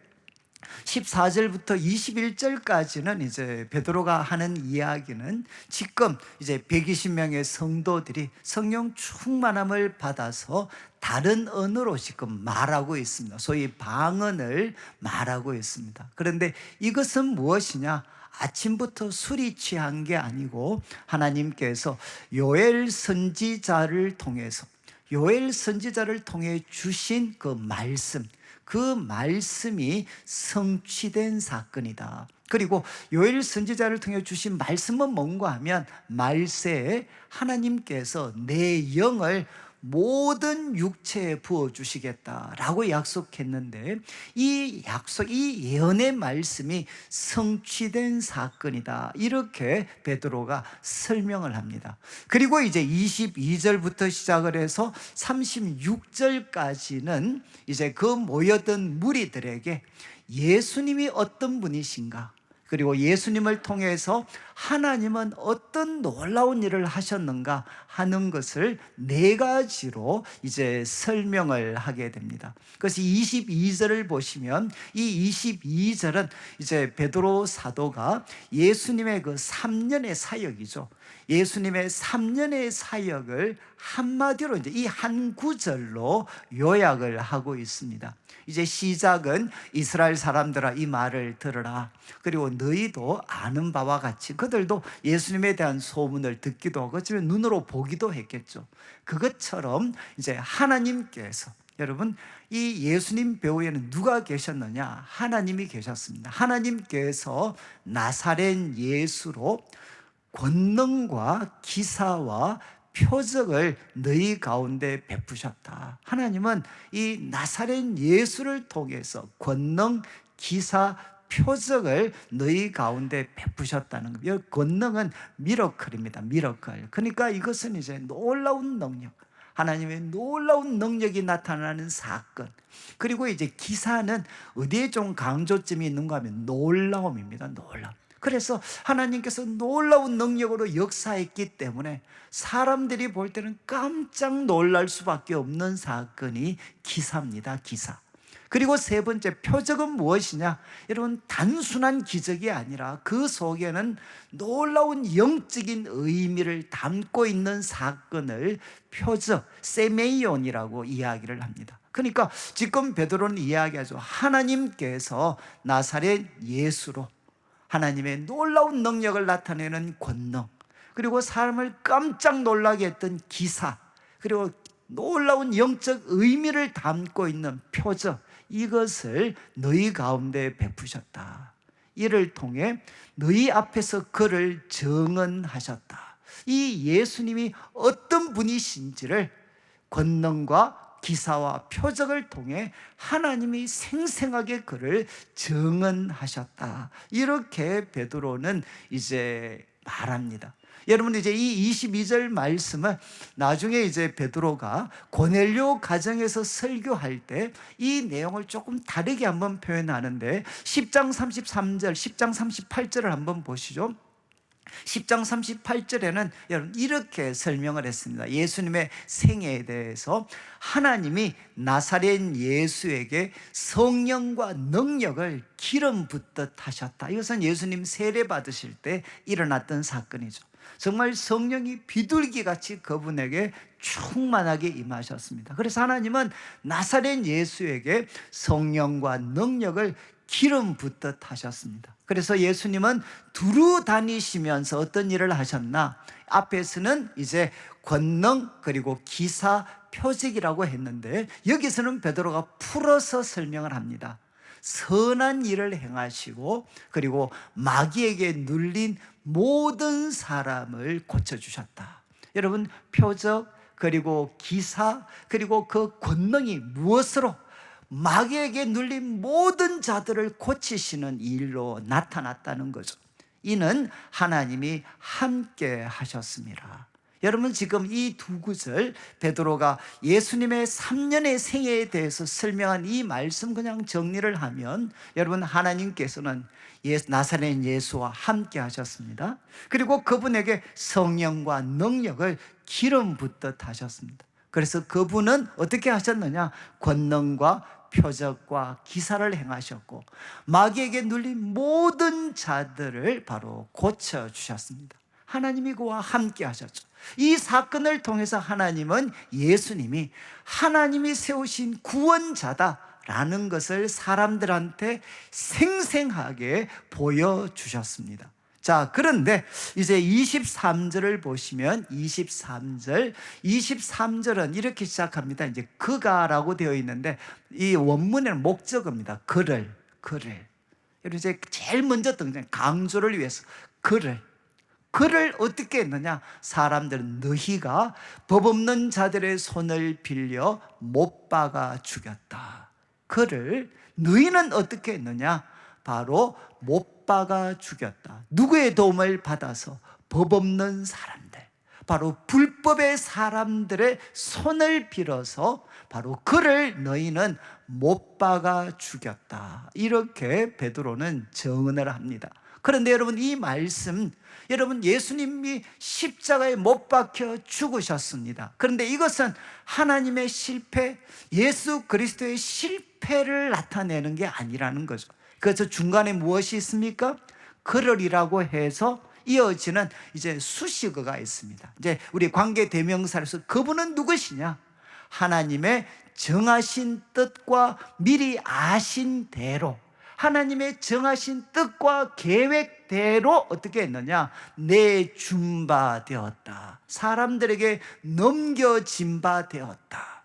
14절부터 21절까지는 이제 베드로가 하는 이야기는 지금 이제 120명의 성도들이 성령 충만함을 받아서 다른 언어로 지금 말하고 있습니다. 소위 방언을 말하고 있습니다. 그런데 이것은 무엇이냐? 아침부터 술이 취한 게 아니고 하나님께서 요엘 선지자를 통해서, 요엘 선지자를 통해 주신 그 말씀, 그 말씀이 성취된 사건이다. 그리고 요엘 선지자를 통해 주신 말씀은 뭔가 하면, 말세에 하나님께서 내 영을 모든 육체에 부어주시겠다라고 약속했는데, 이 약속, 이 예언의 말씀이 성취된 사건이다, 이렇게 베드로가 설명을 합니다. 그리고 이제 22절부터 시작을 해서 36절까지는 이제 그 모여든 무리들에게 예수님이 어떤 분이신가, 그리고 예수님을 통해서 하나님은 어떤 놀라운 일을 하셨는가 하는 것을 네 가지로 이제 설명을 하게 됩니다. 그래서 22절을 보시면, 이 22절은 이제 베드로 사도가 예수님의 그 3년의 사역이죠. 예수님의 3년의 사역을 한마디로 이제 이 한 구절로 요약을 하고 있습니다. 이제 시작은 이스라엘 사람들아 이 말을 들으라. 그리고 너희도 아는 바와 같이, 그들도 예수님에 대한 소문을 듣기도 하고 어쩌면 눈으로 보기도 했겠죠. 그것처럼 이제 하나님께서, 여러분, 이 예수님 배후에는 누가 계셨느냐? 하나님이 계셨습니다. 하나님께서 나사렛 예수로 권능과 기사와 표적을 너희 가운데 베푸셨다. 하나님은 이 나사렛 예수를 통해서 권능, 기사, 표적을 너희 가운데 베푸셨다는 거예요. 이 권능은 미러클입니다. 미러클. 그러니까 이것은 이제 놀라운 능력, 하나님의 놀라운 능력이 나타나는 사건. 그리고 이제 기사는 어디에 좀 강조점이 있는가 하면 놀라움입니다. 놀라움. 그래서 하나님께서 놀라운 능력으로 역사했기 때문에 사람들이 볼 때는 깜짝 놀랄 수밖에 없는 사건이 기사입니다. 기사. 그리고 세 번째, 표적은 무엇이냐? 여러분, 단순한 기적이 아니라 그 속에는 놀라운 영적인 의미를 담고 있는 사건을 표적, 세메이온이라고 이야기를 합니다. 그러니까 지금 베드로는 이야기하죠. 하나님께서 나사렛 예수로 하나님의 놀라운 능력을 나타내는 권능, 그리고 사람을 깜짝 놀라게 했던 기사, 그리고 놀라운 영적 의미를 담고 있는 표적, 이것을 너희 가운데 베푸셨다. 이를 통해 너희 앞에서 그를 증언하셨다. 이 예수님이 어떤 분이신지를 권능과 기사와 표적을 통해 하나님이 생생하게 그를 증언하셨다. 이렇게 베드로는 이제 말합니다. 여러분, 이제 이 22절 말씀은 나중에 이제 베드로가 고넬료 가정에서 설교할 때 이 내용을 조금 다르게 한번 표현하는데 10장 33절, 10장 38절을 한번 보시죠. 10장 38절에는 여러분 이렇게 설명을 했습니다. 예수님의 생애에 대해서 하나님이 나사렛 예수에게 성령과 능력을 기름 붓듯 하셨다. 이것은 예수님 세례 받으실 때 일어났던 사건이죠. 정말 성령이 비둘기같이 그분에게 충만하게 임하셨습니다. 그래서 하나님은 나사렛 예수에게 성령과 능력을 기름 붓듯 하셨습니다. 그래서 예수님은 두루 다니시면서 어떤 일을 하셨나? 앞에서는 이제 권능, 그리고 기사, 표적이라고 했는데 여기서는 베드로가 풀어서 설명을 합니다. 선한 일을 행하시고 그리고 마귀에게 눌린 모든 사람을 고쳐주셨다. 여러분, 표적, 그리고 기사, 그리고 그 권능이 무엇으로? 마귀에게 눌린 모든 자들을 고치시는 일로 나타났다는 거죠. 이는 하나님이 함께 하셨습니다. 여러분, 지금 이 두 구절 베드로가 예수님의 3년의 생애에 대해서 설명한 이 말씀 그냥 정리를 하면 여러분, 하나님께서는 나사렛 예수와 함께 하셨습니다. 그리고 그분에게 성령과 능력을 기름 붓듯 하셨습니다. 그래서 그분은 어떻게 하셨느냐? 권능과 표적과 기사를 행하셨고 마귀에게 눌린 모든 자들을 바로 고쳐주셨습니다. 하나님이 그와 함께 하셨죠. 이 사건을 통해서 하나님은 예수님이 하나님이 세우신 구원자다라는 것을 사람들한테 생생하게 보여주셨습니다. 자, 그런데 이제 23절을 보시면 23절은 이렇게 시작합니다. 이제 그가라고 되어 있는데 이 원문에는 목적어입니다. 그를. 여러분, 이제 제일 먼저 등장, 강조를 위해서 그를 어떻게 했느냐? 사람들은 너희가 법 없는 자들의 손을 빌려 못 박아 죽였다. 그를 너희는 어떻게 했느냐? 바로 못 박아 죽였다. 누구의 도움을 받아서? 법 없는 사람들, 바로 불법의 사람들의 손을 빌어서 바로 그를 너희는 못 박아 죽였다. 이렇게 베드로는 증언을 합니다. 그런데 여러분, 이 말씀, 여러분, 예수님이 십자가에 못 박혀 죽으셨습니다. 그런데 이것은 하나님의 실패, 예수 그리스도의 실패를 나타내는 게 아니라는 거죠. 그래서 중간에 무엇이 있습니까? 그러리라고 해서 이어지는 이제 수식어가 있습니다. 이제 우리 관계 대명사로서 그분은 누구시냐? 하나님의 정하신 뜻과 미리 아신 대로, 하나님의 정하신 뜻과 계획대로 어떻게 했느냐? 내준 바 되었다. 사람들에게 넘겨진 바 되었다.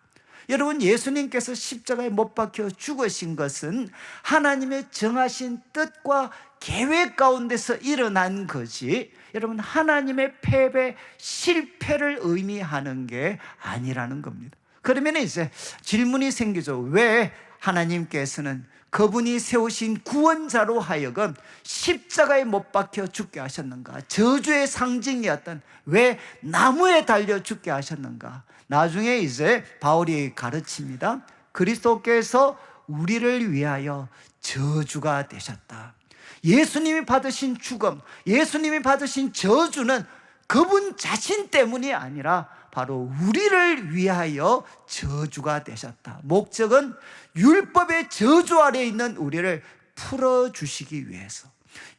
여러분, 예수님께서 십자가에 못 박혀 죽으신 것은 하나님의 정하신 뜻과 계획 가운데서 일어난 것이 여러분 하나님의 패배, 실패를 의미하는 게 아니라는 겁니다. 그러면 이제 질문이 생기죠. 왜 하나님께서는 그분이 세우신 구원자로 하여금 십자가에 못 박혀 죽게 하셨는가? 저주의 상징이었던 왜 나무에 달려 죽게 하셨는가? 나중에 이제 바울이 가르칩니다. 그리스도께서 우리를 위하여 저주가 되셨다. 예수님이 받으신 죽음, 예수님이 받으신 저주는 그분 자신 때문이 아니라 바로 우리를 위하여 저주가 되셨다. 목적은 율법의 저주 아래에 있는 우리를 풀어주시기 위해서,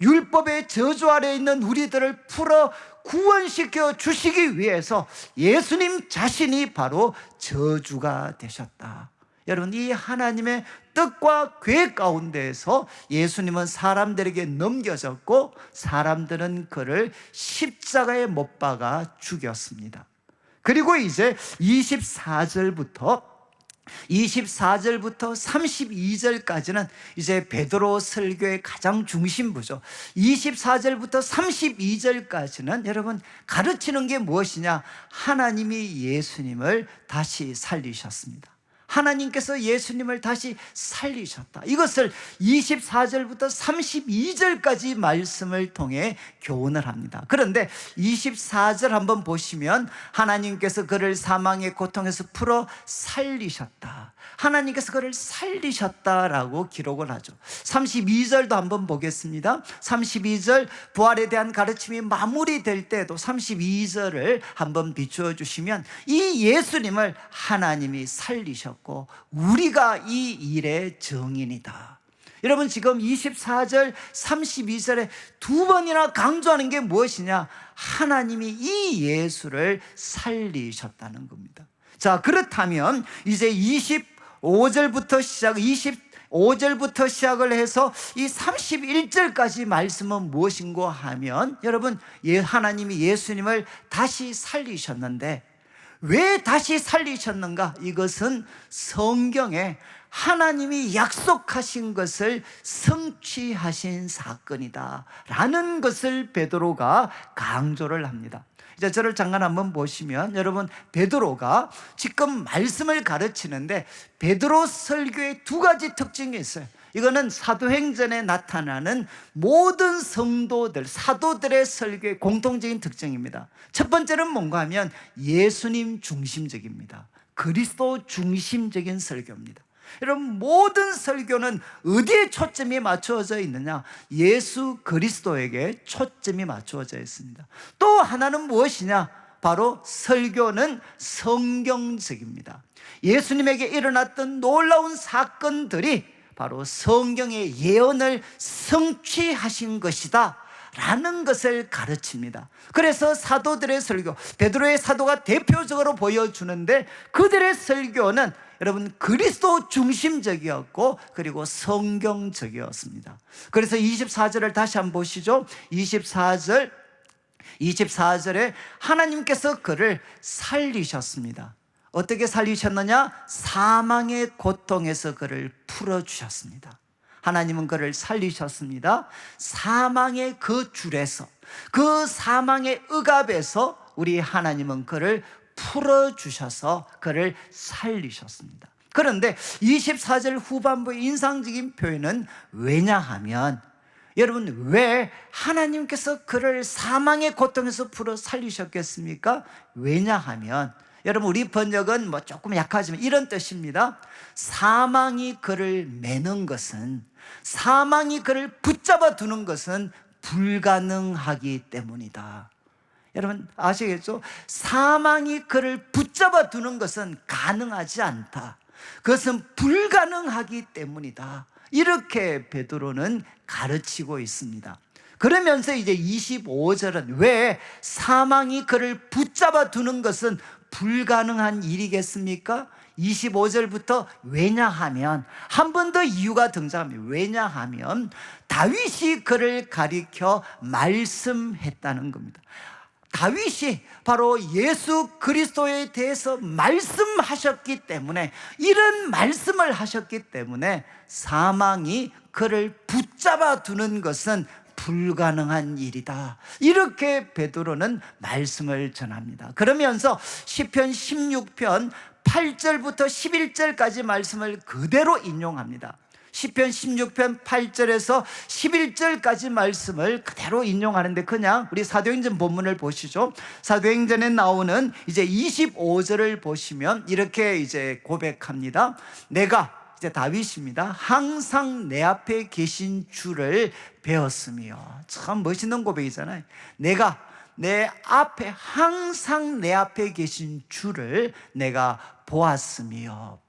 율법의 저주 아래에 있는 우리들을 풀어 구원시켜 주시기 위해서 예수님 자신이 바로 저주가 되셨다. 여러분, 이 하나님의 뜻과 계획 가운데에서 예수님은 사람들에게 넘겨졌고 사람들은 그를 십자가에 못 박아 죽였습니다. 그리고 이제 24절부터 32절까지는 이제 베드로 설교의 가장 중심부죠. 24절부터 32절까지는 여러분 가르치는 게 무엇이냐? 하나님이 예수님을 다시 살리셨습니다. 하나님께서 예수님을 다시 살리셨다. 이것을 24절부터 32절까지 말씀을 통해 교훈을 합니다. 그런데 24절 한번 보시면 하나님께서 그를 사망의 고통에서 풀어 살리셨다. 하나님께서 그를 살리셨다라고 기록을 하죠. 32절도 한번 보겠습니다. 32절 부활에 대한 가르침이 마무리될 때도 32절을 한번 비추어 주시면 이 예수님을 하나님이 살리셨고 우리가 이 일의 증인이다. 여러분, 지금 24절 32절에 두 번이나 강조하는 게 무엇이냐? 하나님이 이 예수를 살리셨다는 겁니다. 자, 그렇다면 이제 25절부터 시작을 해서 이 31절까지 말씀은 무엇인고 하면 여러분, 하나님이 예수님을 다시 살리셨는데 왜 다시 살리셨는가? 이것은 성경에 하나님이 약속하신 것을 성취하신 사건이다 라는 것을 베드로가 강조를 합니다. 이제 저를 잠깐 한번 보시면 여러분, 베드로가 지금 말씀을 가르치는데 베드로 설교의 두 가지 특징이 있어요. 이거는 사도행전에 나타나는 모든 성도들, 사도들의 설교의 공통적인 특징입니다. 첫 번째는 뭔가 하면 예수님 중심적입니다. 그리스도 중심적인 설교입니다. 여러분, 모든 설교는 어디에 초점이 맞추어져 있느냐? 예수 그리스도에게 초점이 맞추어져 있습니다. 또 하나는 무엇이냐? 바로 설교는 성경적입니다. 예수님에게 일어났던 놀라운 사건들이 바로 성경의 예언을 성취하신 것이다 라는 것을 가르칩니다. 그래서 사도들의 설교, 베드로의 사도가 대표적으로 보여주는데 그들의 설교는 여러분 그리스도 중심적이었고 그리고 성경적이었습니다. 그래서 24절을 다시 한번 보시죠. 24절에 하나님께서 그를 살리셨습니다. 어떻게 살리셨느냐? 사망의 고통에서 그를 풀어주셨습니다. 하나님은 그를 살리셨습니다. 사망의 그 줄에서, 그 사망의 억압에서 우리 하나님은 그를 풀어주셔서 그를 살리셨습니다. 그런데 24절 후반부의 인상적인 표현은 왜냐하면 여러분, 왜 하나님께서 그를 사망의 고통에서 풀어 살리셨겠습니까? 왜냐하면 여러분, 우리 번역은 뭐 조금 약하지만 이런 뜻입니다. 사망이 그를 매는 것은, 사망이 그를 붙잡아 두는 것은 불가능하기 때문이다. 여러분 아시겠죠? 사망이 그를 붙잡아 두는 것은 가능하지 않다. 그것은 불가능하기 때문이다. 이렇게 베드로는 가르치고 있습니다. 그러면서 이제 25절은 왜 사망이 그를 붙잡아 두는 것은 불가능한 일이겠습니까? 25절부터 왜냐하면 한 번 더 이유가 등장합니다. 왜냐하면 다윗이 그를 가리켜 말씀했다는 겁니다. 다윗이 바로 예수 그리스도에 대해서 말씀하셨기 때문에, 이런 말씀을 하셨기 때문에 사망이 그를 붙잡아 두는 것은 불가능한 일이다. 이렇게 베드로는 말씀을 전합니다. 그러면서 시편 16편 8절부터 11절까지 말씀을 그대로 인용합니다. 시편 16편 8절에서 11절까지 말씀을 그대로 인용하는데, 그냥 우리 사도행전 본문을 보시죠. 사도행전에 나오는 이제 25절을 보시면 이렇게 이제 고백합니다. 내가, 이제 다윗입니다, 항상 내 앞에 계신 주를 배웠으며. 참 멋있는 고백이잖아요. 내가 내 앞에, 항상 내 앞에 계신 주를 내가 보았으며.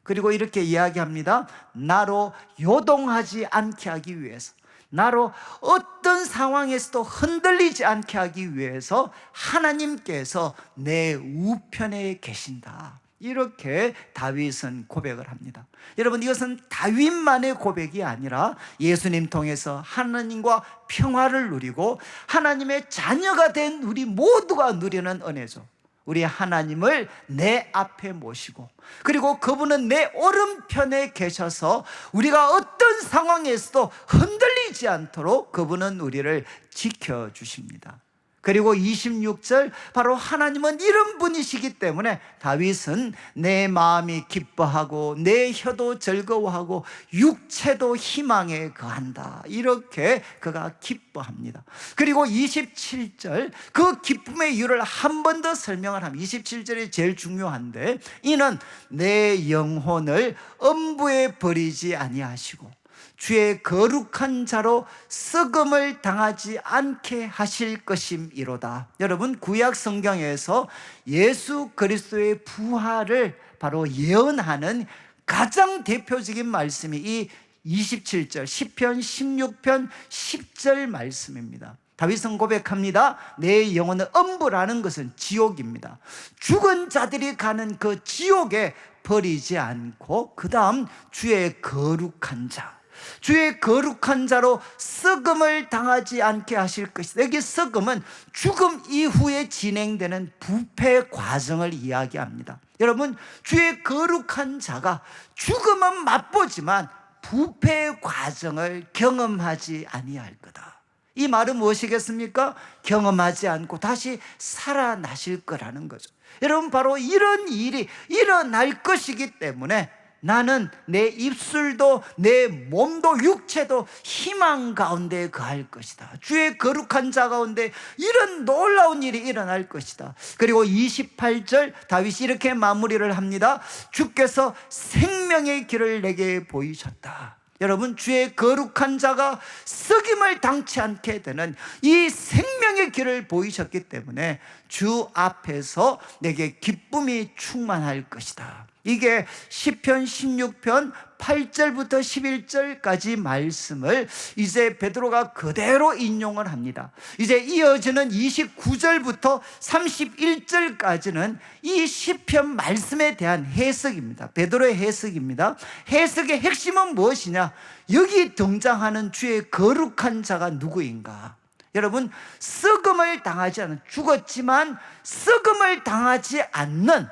그리고 이렇게 이야기합니다. 나로 요동하지 않게 하기 위해서, 나로 어떤 상황에서도 흔들리지 않게 하기 위해서 하나님께서 내 우편에 계신다. 이렇게 다윗은 고백을 합니다. 여러분, 이것은 다윗만의 고백이 아니라 예수님 통해서 하나님과 평화를 누리고 하나님의 자녀가 된 우리 모두가 누리는 은혜죠. 우리 하나님을 내 앞에 모시고, 그리고 그분은 내 오른편에 계셔서 우리가 어떤 상황에서도 흔들리지 않도록 그분은 우리를 지켜주십니다. 그리고 26절, 바로 하나님은 이런 분이시기 때문에 다윗은 내 마음이 기뻐하고 내 혀도 즐거워하고 육체도 희망에 거한다. 이렇게 그가 기뻐합니다. 그리고 27절, 그 기쁨의 이유를 한 번 더 설명을 합니다. 27절이 제일 중요한데, 이는 내 영혼을 음부에 버리지 아니하시고 주의 거룩한 자로 썩음을 당하지 않게 하실 것임이로다. 여러분, 구약 성경에서 예수 그리스도의 부활을 바로 예언하는 가장 대표적인 말씀이 이 27절 시편 16편 10절 말씀입니다. 다윗은 고백합니다. 내 영혼은 음부라는 것은 지옥입니다. 죽은 자들이 가는 그 지옥에 버리지 않고, 그 다음 주의 거룩한 자, 주의 거룩한 자로 썩음을 당하지 않게 하실 것이다. 여기 썩음은 죽음 이후에 진행되는 부패 과정을 이야기합니다. 여러분, 주의 거룩한 자가 죽음은 맛보지만 부패 과정을 경험하지 아니할 거다. 이 말은 무엇이겠습니까? 경험하지 않고 다시 살아나실 거라는 거죠. 여러분, 바로 이런 일이 일어날 것이기 때문에 나는 내 입술도 내 몸도 육체도 희망 가운데 거할 것이다. 주의 거룩한 자 가운데 이런 놀라운 일이 일어날 것이다. 그리고 28절 다윗이 이렇게 마무리를 합니다. 주께서 생명의 길을 내게 보이셨다. 여러분, 주의 거룩한 자가 썩임을 당치 않게 되는 이 생명의 길을 보이셨기 때문에 주 앞에서 내게 기쁨이 충만할 것이다. 이게 시편 16편 8절부터 11절까지 말씀을 이제 베드로가 그대로 인용을 합니다. 이제 이어지는 29절부터 31절까지는 이 시편 말씀에 대한 해석입니다. 베드로의 해석입니다. 해석의 핵심은 무엇이냐? 여기 등장하는 주의 거룩한 자가 누구인가? 여러분, 썩음을 당하지 않은, 죽었지만 썩음을 당하지 않는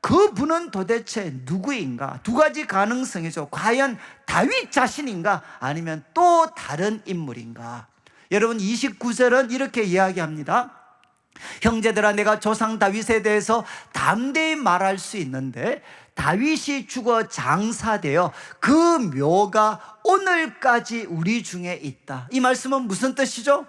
그분은 도대체 누구인가? 두 가지 가능성이죠. 과연 다윗 자신인가? 아니면 또 다른 인물인가? 여러분, 29절은 이렇게 이야기합니다. 형제들아, 내가 조상 다윗에 대해서 담대히 말할 수 있는데 다윗이 죽어 장사되어 그 묘가 오늘까지 우리 중에 있다. 이 말씀은 무슨 뜻이죠?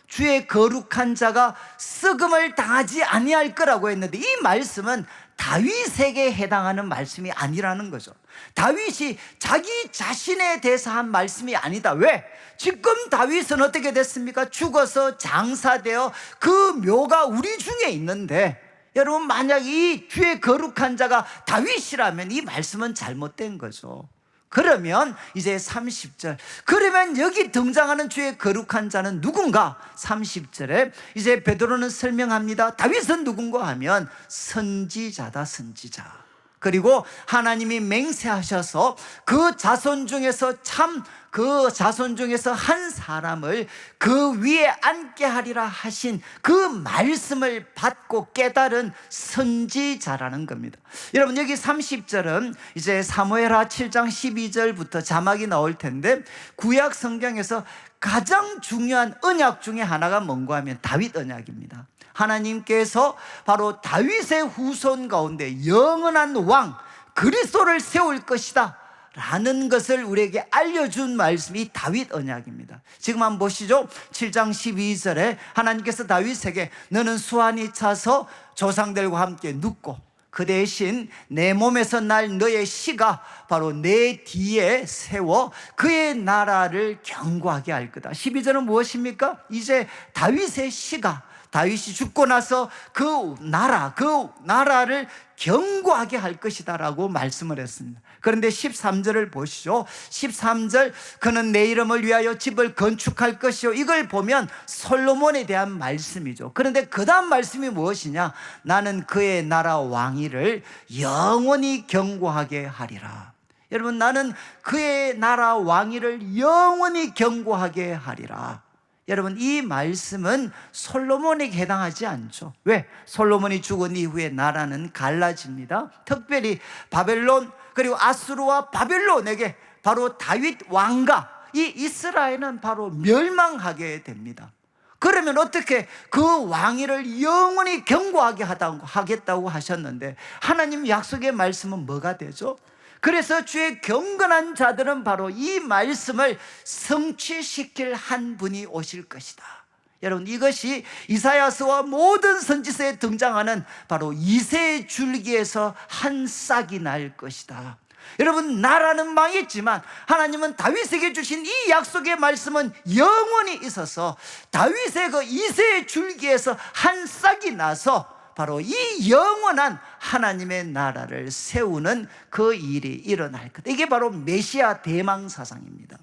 주의 거룩한 자가 썩음을 당하지 아니할 거라고 했는데, 이 말씀은 다윗에게 해당하는 말씀이 아니라는 거죠. 다윗이 자기 자신에 대해서 한 말씀이 아니다. 왜? 지금 다윗은 어떻게 됐습니까? 죽어서 장사되어 그 묘가 우리 중에 있는데, 여러분, 만약 이 주의 거룩한 자가 다윗이라면 이 말씀은 잘못된 거죠. 그러면 이제 30절, 그러면 여기 등장하는 주의 거룩한 자는 누군가? 30절에 이제 베드로는 설명합니다. 다윗은 누군가 하면 선지자다, 선지자. 그리고 하나님이 맹세하셔서 그 자손 중에서 한 사람을 그 위에 앉게 하리라 하신 그 말씀을 받고 깨달은 선지자라는 겁니다. 여러분, 여기 30절은 이제 사무엘하 7장 12절부터 자막이 나올 텐데, 구약 성경에서 가장 중요한 언약 중에 하나가 뭔가 하면 다윗 언약입니다. 하나님께서 바로 다윗의 후손 가운데 영원한 왕 그리스도를 세울 것이다 라는 것을 우리에게 알려준 말씀이 다윗 언약입니다. 지금 한번 보시죠. 7장 12절에 하나님께서 다윗에게 너는 수완이 차서 조상들과 함께 눕고 그 대신 내 몸에서 날 너의 씨가 바로 내 뒤에 세워 그의 나라를 견고하게 할 거다. 12절은 무엇입니까? 이제 다윗의 씨가, 다윗이 죽고 나서 그 나라를 견고하게 할 것이다 라고 말씀을 했습니다. 그런데 13절을 보시죠. 13절, 그는 내 이름을 위하여 집을 건축할 것이요. 이걸 보면 솔로몬에 대한 말씀이죠. 그런데 그 다음 말씀이 무엇이냐? 나는 그의 나라 왕위를 영원히 견고하게 하리라. 여러분, 나는 그의 나라 왕위를 영원히 견고하게 하리라. 여러분, 이 말씀은 솔로몬에게 해당하지 않죠. 왜? 솔로몬이 죽은 이후에 나라는 갈라집니다. 특별히 바벨론, 그리고 아수르와 바벨론에게 바로 다윗 왕가, 이 이스라엘은 바로 멸망하게 됩니다. 그러면 어떻게 그 왕위를 영원히 견고하게 하겠다고 하셨는데, 하나님 약속의 말씀은 뭐가 되죠? 그래서 주의 경건한 자들은 바로 이 말씀을 성취시킬 한 분이 오실 것이다. 여러분, 이것이 이사야서와 모든 선지서에 등장하는 바로 이새의 줄기에서 한 싹이 날 것이다. 여러분, 나라는 망했지만 하나님은 다윗에게 주신 이 약속의 말씀은 영원히 있어서 다윗의 그 이새의 줄기에서 한 싹이 나서 바로 이 영원한 하나님의 나라를 세우는 그 일이 일어날 것. 이게 바로 메시아 대망사상입니다.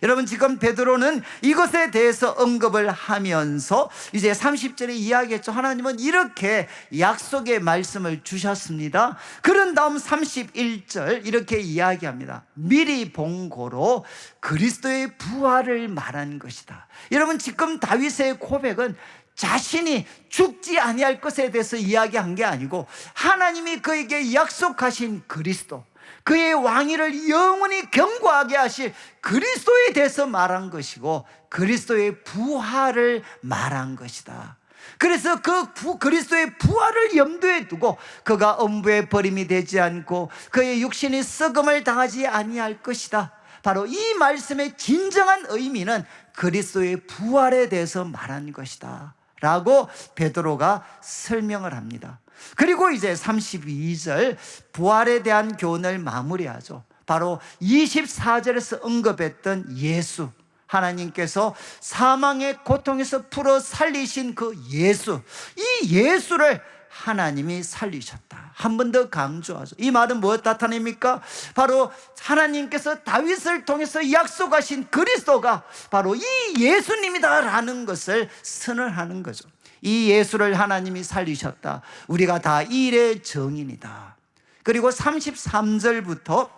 여러분, 지금 베드로는 이것에 대해서 언급을 하면서 이제 30절에 이야기했죠. 하나님은 이렇게 약속의 말씀을 주셨습니다. 그런 다음 31절 이렇게 이야기합니다. 미리 본 고로 그리스도의 부활을 말한 것이다. 여러분, 지금 다윗의 고백은 자신이 죽지 아니할 것에 대해서 이야기한 게 아니고 하나님이 그에게 약속하신 그리스도, 그의 왕위를 영원히 견고하게 하실 그리스도에 대해서 말한 것이고 그리스도의 부활을 말한 것이다. 그래서 그 그리스도의 부활을 염두에 두고 그가 엄부의 버림이 되지 않고 그의 육신이 썩음을 당하지 아니할 것이다. 바로 이 말씀의 진정한 의미는 그리스도의 부활에 대해서 말한 것이다 라고 베드로가 설명을 합니다. 그리고 이제 32절 부활에 대한 교훈을 마무리하죠. 바로 24절에서 언급했던 예수, 하나님께서 사망의 고통에서 풀어 살리신 그 예수, 이 예수를 하나님이 살리셨다. 한 번 더 강조하죠. 이 말은 무엇 나타냅니까? 바로 하나님께서 다윗을 통해서 약속하신 그리스도가 바로 이 예수님이다라는 것을 선언하는 거죠. 이 예수를 하나님이 살리셨다. 우리가 다 이 일의 증인이다. 그리고 33절부터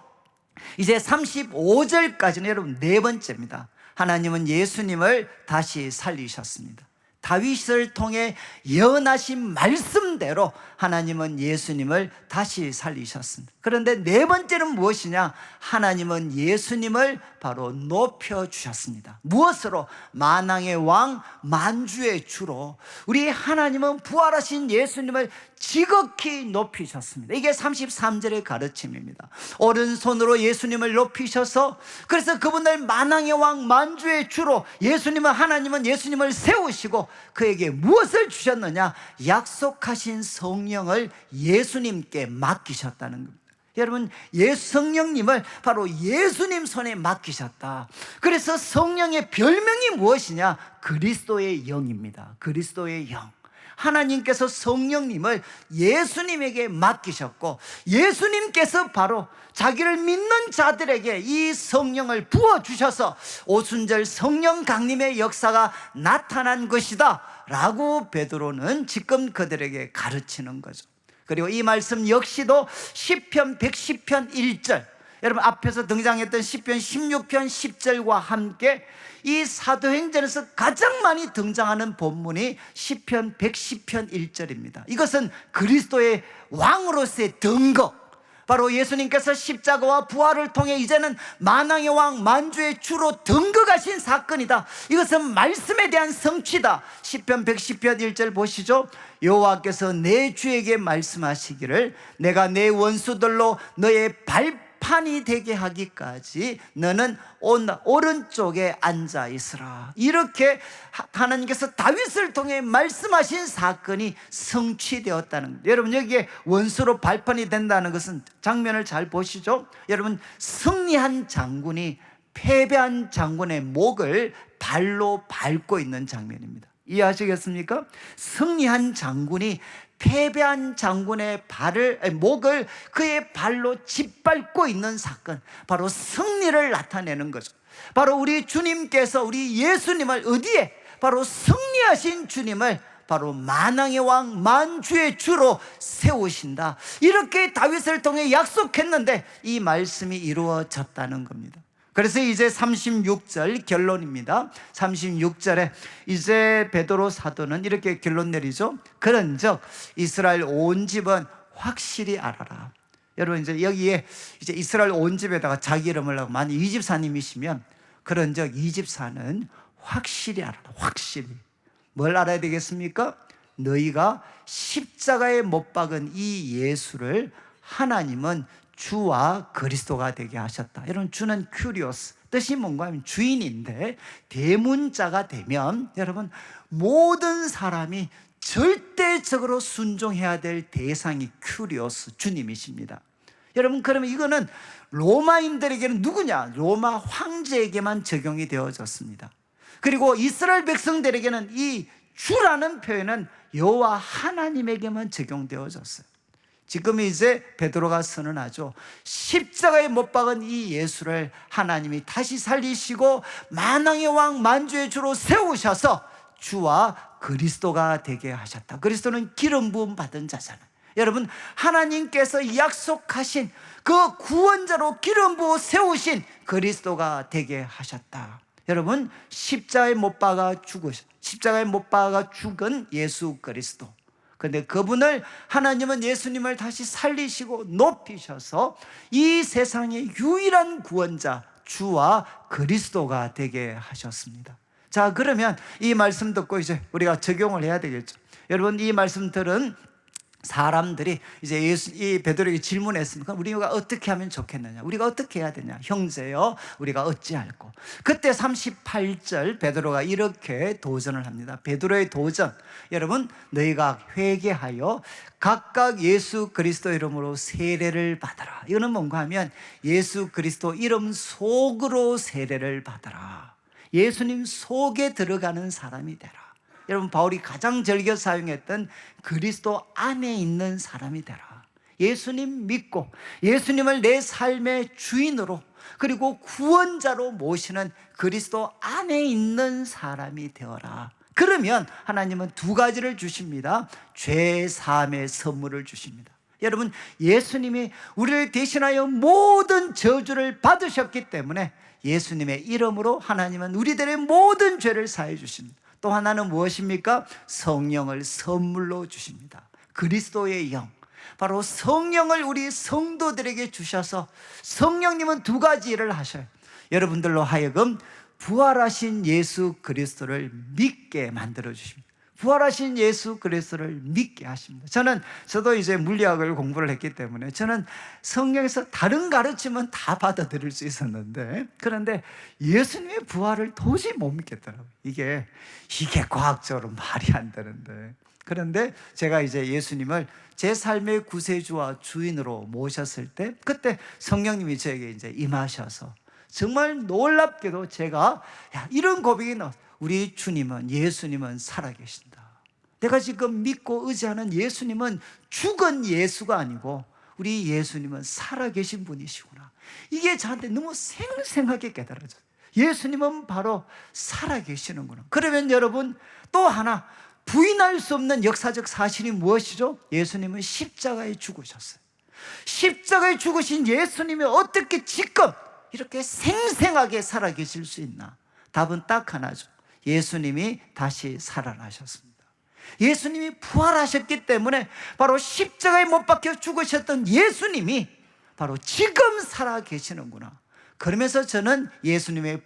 이제 35절까지는 여러분 네 번째입니다. 하나님은 예수님을 다시 살리셨습니다. 다윗을 통해 예언하신 말씀대로 하나님은 예수님을 다시 살리셨습니다. 그런데 네 번째는 무엇이냐? 하나님은 예수님을 바로 높여주셨습니다. 무엇으로? 만왕의 왕, 만주의 주로 우리 하나님은 부활하신 예수님을 지극히 높이셨습니다. 이게 33절의 가르침입니다. 오른손으로 예수님을 높이셔서 그래서 그분을 만왕의 왕, 만주의 주로 하나님은 예수님을 세우시고 그에게 무엇을 주셨느냐? 약속하신 성령을 예수님께 맡기셨다는 겁니다. 여러분, 성령님을 바로 예수님 손에 맡기셨다. 그래서 성령의 별명이 무엇이냐? 그리스도의 영입니다. 그리스도의 영. 하나님께서 성령님을 예수님에게 맡기셨고 예수님께서 바로 자기를 믿는 자들에게 이 성령을 부어주셔서 오순절 성령 강림의 역사가 나타난 것이다 라고 베드로는 지금 그들에게 가르치는 거죠. 그리고 이 말씀 역시도 시편 110편 1절, 여러분 앞에서 등장했던 시편 16편 10절과 함께 이 사도행전에서 가장 많이 등장하는 본문이 시편 110편 1절입니다. 이것은 그리스도의 왕으로서의 등거, 바로 예수님께서 십자가와 부활을 통해 이제는 만왕의 왕 만주의 주로 등극하신 사건이다. 이것은 말씀에 대한 성취다. 시편 110편 1절 보시죠. 여호와께서 내 주에게 말씀하시기를 내가 내 원수들로 너의 발판이 되게 하기까지 너는 오른쪽에 앉아 있으라. 이렇게 하나님께서 다윗을 통해 말씀하신 사건이 성취되었다는 거예요. 여러분 여기에 원수로 발판이 된다는 것은 장면을 잘 보시죠. 여러분 승리한 장군이 패배한 장군의 목을 발로 밟고 있는 장면입니다. 이해하시겠습니까? 승리한 장군이 패배한 장군의 목을 그의 발로 짓밟고 있는 사건, 바로 승리를 나타내는 거죠. 바로 우리 주님께서 우리 예수님을 어디에? 바로 승리하신 주님을 바로 만왕의 왕 만주의 주로 세우신다. 이렇게 다윗을 통해 약속했는데 이 말씀이 이루어졌다는 겁니다. 그래서 이제 36절 결론입니다. 36절에 이제 베드로 사도는 이렇게 결론 내리죠. 그런즉 이스라엘 온 집은 확실히 알아라. 여러분 이제 여기에 이제 이스라엘 온 집에다가 자기 이름을 하고 만약 이 집사님이시면 그런즉 이 집사는 확실히 알아라. 확실히 뭘 알아야 되겠습니까? 너희가 십자가에 못 박은 이 예수를 하나님은 주와 그리스도가 되게 하셨다. 여러분 주는 큐리오스, 뜻이 뭔가 하면 주인인데 대문자가 되면 여러분 모든 사람이 절대적으로 순종해야 될 대상이 큐리오스 주님이십니다. 여러분 그러면 이거는 로마인들에게는 누구냐? 로마 황제에게만 적용이 되어졌습니다. 그리고 이스라엘 백성들에게는 이 주라는 표현은 여호와 하나님에게만 적용되어졌어요. 지금 이제 베드로가 선언하죠. 십자가에 못 박은 이 예수를 하나님이 다시 살리시고 만왕의 왕 만주의 주로 세우셔서 주와 그리스도가 되게 하셨다. 그리스도는 기름 부음 받은 자잖아요. 여러분 하나님께서 약속하신 그 구원자로 기름 부어 세우신 그리스도가 되게 하셨다. 여러분 십자가에 못 박아 죽은 예수 그리스도, 근데 그분을 하나님은 예수님을 다시 살리시고 높이셔서 이 세상의 유일한 구원자 주와 그리스도가 되게 하셨습니다. 자 그러면 이 말씀 듣고 이제 우리가 적용을 해야 되겠죠. 여러분 이 말씀들은 사람들이 이제 이 베드로에게 질문했습니다. 우리가 어떻게 하면 좋겠느냐? 우리가 어떻게 해야 되냐? 형제여, 우리가 어찌할꼬? 그때 38절 베드로가 이렇게 도전을 합니다. 베드로의 도전. 여러분, 너희가 회개하여 각각 예수 그리스도 이름으로 세례를 받아라. 이거는 뭔가 하면 예수 그리스도 이름 속으로 세례를 받아라. 예수님 속에 들어가는 사람이 되라. 여러분 바울이 가장 즐겨 사용했던 그리스도 안에 있는 사람이 되라. 예수님 믿고 예수님을 내 삶의 주인으로 그리고 구원자로 모시는 그리스도 안에 있는 사람이 되어라. 그러면 하나님은 두 가지를 주십니다. 죄 사함의 선물을 주십니다. 여러분 예수님이 우리를 대신하여 모든 저주를 받으셨기 때문에 예수님의 이름으로 하나님은 우리들의 모든 죄를 사해 주십니다. 또 하나는 무엇입니까? 성령을 선물로 주십니다. 그리스도의 영, 바로 성령을 우리 성도들에게 주셔서 성령님은 두 가지 일을 하셔요. 여러분들로 하여금 부활하신 예수 그리스도를 믿게 만들어 주십니다. 부활하신 예수 그리스도를 믿게 하십니다. 저도 이제 물리학을 공부를 했기 때문에 저는 성경에서 다른 가르침은 다 받아들일 수 있었는데, 그런데 예수님의 부활을 도저히 못 믿겠더라고요. 이게 과학적으로 말이 안 되는데. 그런데 제가 이제 예수님을 제 삶의 구세주와 주인으로 모셨을 때, 그때 성령님이 저에게 이제 임하셔서 정말 놀랍게도 제가 이런 고백이 나왔어요. 우리 주님은, 예수님은 살아계신다. 내가 지금 믿고 의지하는 예수님은 죽은 예수가 아니고 우리 예수님은 살아계신 분이시구나. 이게 저한테 너무 생생하게 깨달아져요. 예수님은 바로 살아계시는구나. 그러면 여러분 또 하나, 부인할 수 없는 역사적 사실이 무엇이죠? 예수님은 십자가에 죽으셨어요. 십자가에 죽으신 예수님이 어떻게 지금 이렇게 생생하게 살아계실 수 있나? 답은 딱 하나죠. 예수님이 다시 살아나셨습니다. 예수님이 부활하셨기 때문에 바로 십자가에 못 박혀 죽으셨던 예수님이 바로 지금 살아계시는구나. 그러면서 저는 예수님의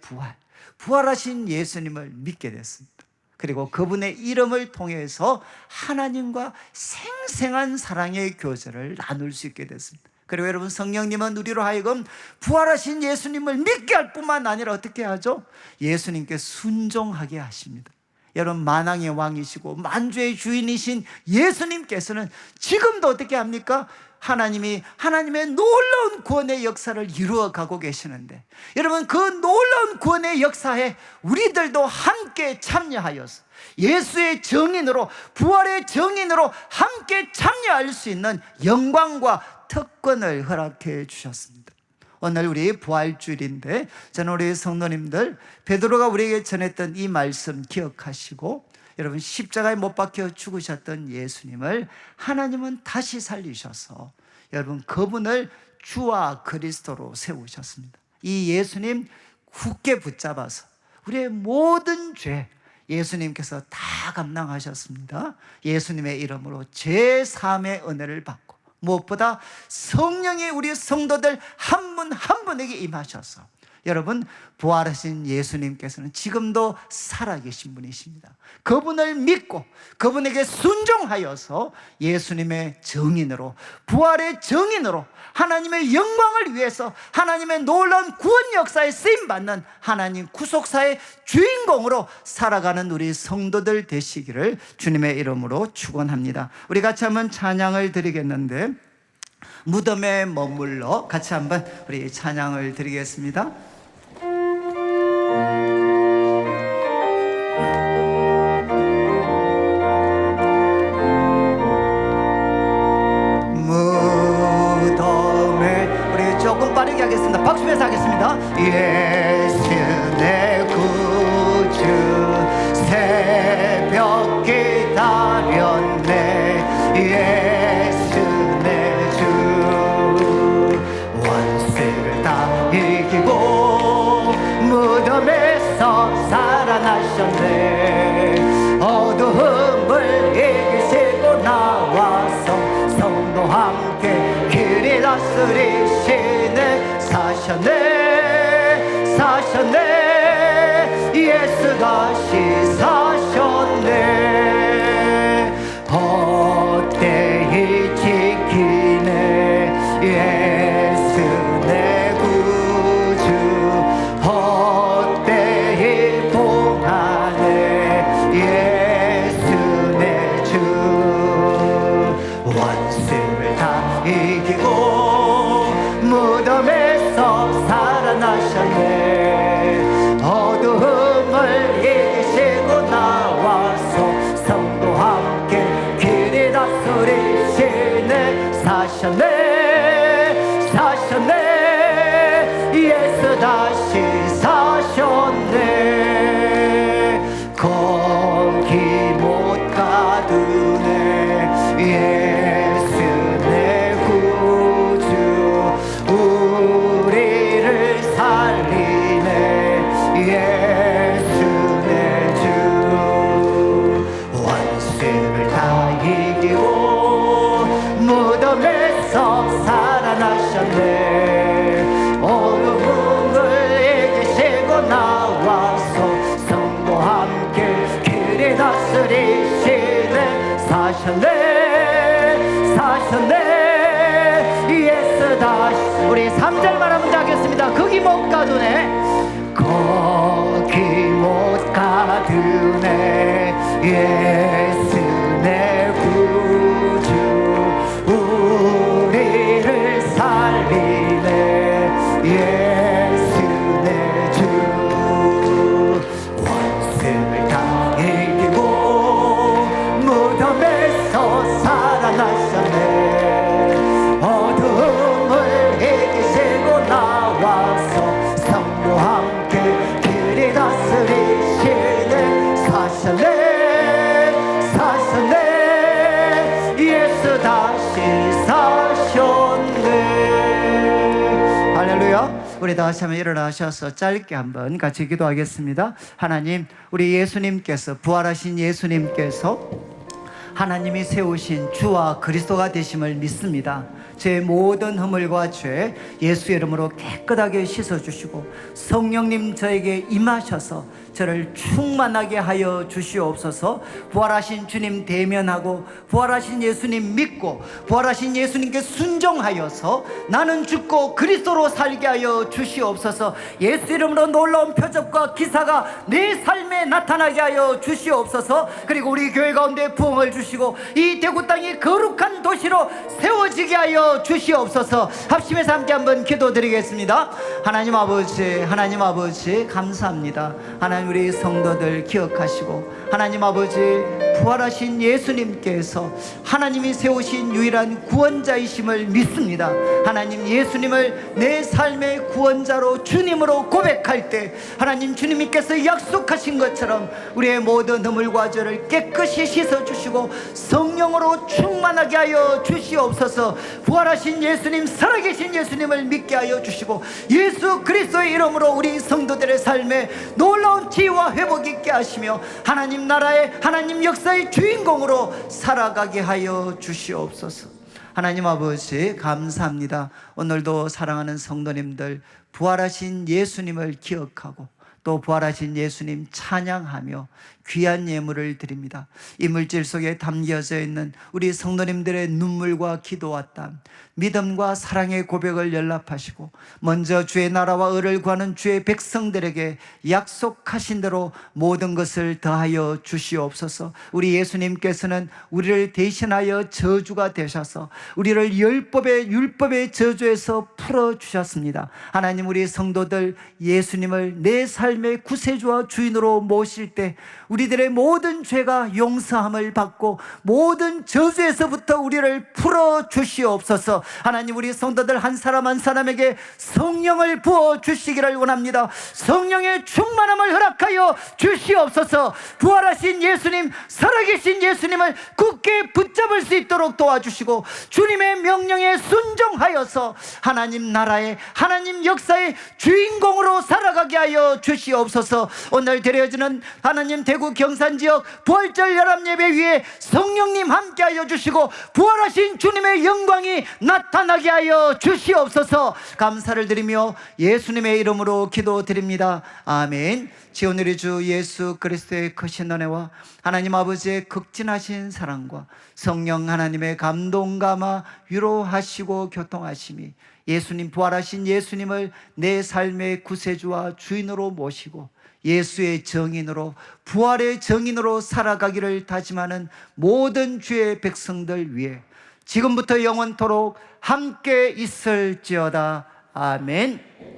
부활하신 예수님을 믿게 됐습니다. 그리고 그분의 이름을 통해서 하나님과 생생한 사랑의 교제를 나눌 수 있게 됐습니다. 그리고 여러분, 성령님은 우리로 하여금 부활하신 예수님을 믿게 할 뿐만 아니라 어떻게 하죠? 예수님께 순종하게 하십니다. 여러분, 만왕의 왕이시고 만주의 주인이신 예수님께서는 지금도 어떻게 합니까? 하나님의 놀라운 구원의 역사를 이루어 가고 계시는데, 여러분, 그 놀라운 구원의 역사에 우리들도 함께 참여하여서 예수의 정인으로, 부활의 정인으로 함께 참여할 수 있는 영광과 특권을 허락해 주셨습니다. 오늘 우리 부활주일인데, 저는 우리 성도님들 베드로가 우리에게 전했던 이 말씀 기억하시고, 여러분, 십자가에 못 박혀 죽으셨던 예수님을 하나님은 다시 살리셔서 여러분, 그분을 주와 그리스도로 세우셨습니다. 이 예수님 굳게 붙잡아서 우리의 모든 죄 예수님께서 다 감당하셨습니다. 예수님의 이름으로 제3의 은혜를 받고, 무엇보다 성령이 우리 성도들 한 분 한 분에게 임하셔서, 여러분, 부활하신 예수님께서는 지금도 살아계신 분이십니다. 그분을 믿고 그분에게 순종하여서 예수님의 정인으로, 부활의 정인으로 하나님의 영광을 위해서 하나님의 놀라운 구원 역사에 쓰임받는 하나님 구속사의 주인공으로 살아가는 우리 성도들 되시기를 주님의 이름으로 축원합니다. 우리 같이 한번 찬양을 드리겠는데, 무덤에 머물러 같이 한번 우리 찬양을 드리겠습니다. 무덤에, 우리 조금 빠르게 하겠습니다. 박수면서 하겠습니다. 예수 내 구주 새벽 기다렸네. 예수 내 주 원수를 다 이기고 무덤에서 살아나셨네. 어두움을 이기시고 나와서 성도와 함께 길이 다스리시네. 사셨네 예수 다시 사셨네. 헛되이 지키네. 예수 내 구주 헛되이 봉하네. 예수 내 주 원수를 다 이기고 무덤에서 살아나셨네. 어두움을 이기시고 나와서 성도와 함께 길이 다스리시네. 사셨네 예수 다시 사셨네. 거기 못 가두네. 예수 내 구주 우리를 살리네. 예수 내 주 원수를 다 이기고 무덤에서 살아나셨네. 어둠을 이기시고 나와서 성도와 함께 길이 다스리시네. 사셨네 예수 다시. 우리 3절만 한번 하겠습니다. 거기 못 가두네. 거기 못 가두네. 예수 내 구주 우리를 살리네. 예수 내 주 원수를 다 이기고 무덤에서 살아나셨네. 어둠을 이기시고 나와서 성도와 함께 길이 다스리시네. 사셨네 우리 다 같이 한번 일어나셔서 짧게 한번 같이 기도하겠습니다. 하나님, 우리 예수님께서, 부활하신 예수님께서 하나님이 세우신 주와 그리스도가 되심을 믿습니다. 제 모든 허물과 죄 예수 이름으로 깨끗하게 씻어주시고 성령님 저에게 임하셔서 저를 충만하게 하여 주시옵소서. 부활하신 주님 대면하고 부활하신 예수님 믿고 부활하신 예수님께 순종하여서 나는 죽고 그리스도로 살게 하여 주시옵소서. 예수 이름으로 놀라운 표적과 기사가 내 삶에 나타나게 하여 주시옵소서. 그리고 우리 교회 가운데 부흥을 주시고 이 대구 땅이 거룩한 도시로 세워지게 하여 주시옵소서. 합심해서 함께 한번 기도드리겠습니다. 하나님 아버지 감사합니다. 하나님, 우리 성도들 기억하시고 하나님 아버지, 부활하신 예수님께서 하나님이 세우신 유일한 구원자이심을 믿습니다. 하나님, 예수님을 내 삶의 구원자로 주님으로 고백할 때 하나님, 주님께서 약속하신 것처럼 우리의 모든 허물과 죄를 깨끗이 씻어주시고 성령으로 충만하게 하여 주시옵소서. 부활하신 예수님, 살아계신 예수님을 믿게 하여 주시고 예수 그리스도의 이름으로 우리 성도들의 삶에 놀라운 지혜와 회복 있게 하시며 하나님 나라의, 하나님 역사의 주인공으로 살아가게 하여 주시옵소서. 하나님 아버지 감사합니다. 오늘도 사랑하는 성도님들, 부활하신 예수님을 기억하고 또 부활하신 예수님 찬양하며 귀한 예물을 드립니다. 이 물질 속에 담겨져 있는 우리 성도님들의 눈물과 기도와 땀, 믿음과 사랑의 고백을 연락하시고 먼저 주의 나라와 의를 구하는 주의 백성들에게 약속하신 대로 모든 것을 더하여 주시옵소서. 우리 예수님께서는 우리를 대신하여 저주가 되셔서 우리를 율법의 저주에서 풀어주셨습니다. 하나님, 우리 성도들 예수님을 내 삶의 구세주와 주인으로 모실 때 우리들의 모든 죄가 용서함을 받고 모든 저주에서부터 우리를 풀어주시옵소서. 하나님, 우리 성도들 한 사람 한 사람에게 성령을 부어주시기를 원합니다. 성령의 충만함을 허락하여 주시옵소서. 부활하신 예수님, 살아계신 예수님을 굳게 붙잡을 수 있도록 도와주시고 주님의 명령에 순종하여서 하나님 나라의, 하나님 역사의 주인공으로 살아가게 하여 주시옵소서. 오늘 드려지는 하나님 대구 경산지역 부활절 연합예배 위에 성령님 함께하여 주시고 부활하신 주님의 영광이 나타나게 하여 주시옵소서. 감사를 드리며 예수님의 이름으로 기도드립니다. 아멘. 지오늘의 주 예수 그리스도의 크신 은혜와 하나님 아버지의 극진하신 사랑과 성령 하나님의 감동 감화 위로하시고 교통하심이 예수님, 부활하신 예수님을 내 삶의 구세주와 주인으로 모시고 예수의 정인으로, 부활의 정인으로 살아가기를 다짐하는 모든 주의 백성들 위해 지금부터 영원토록 함께 있을지어다. 아멘.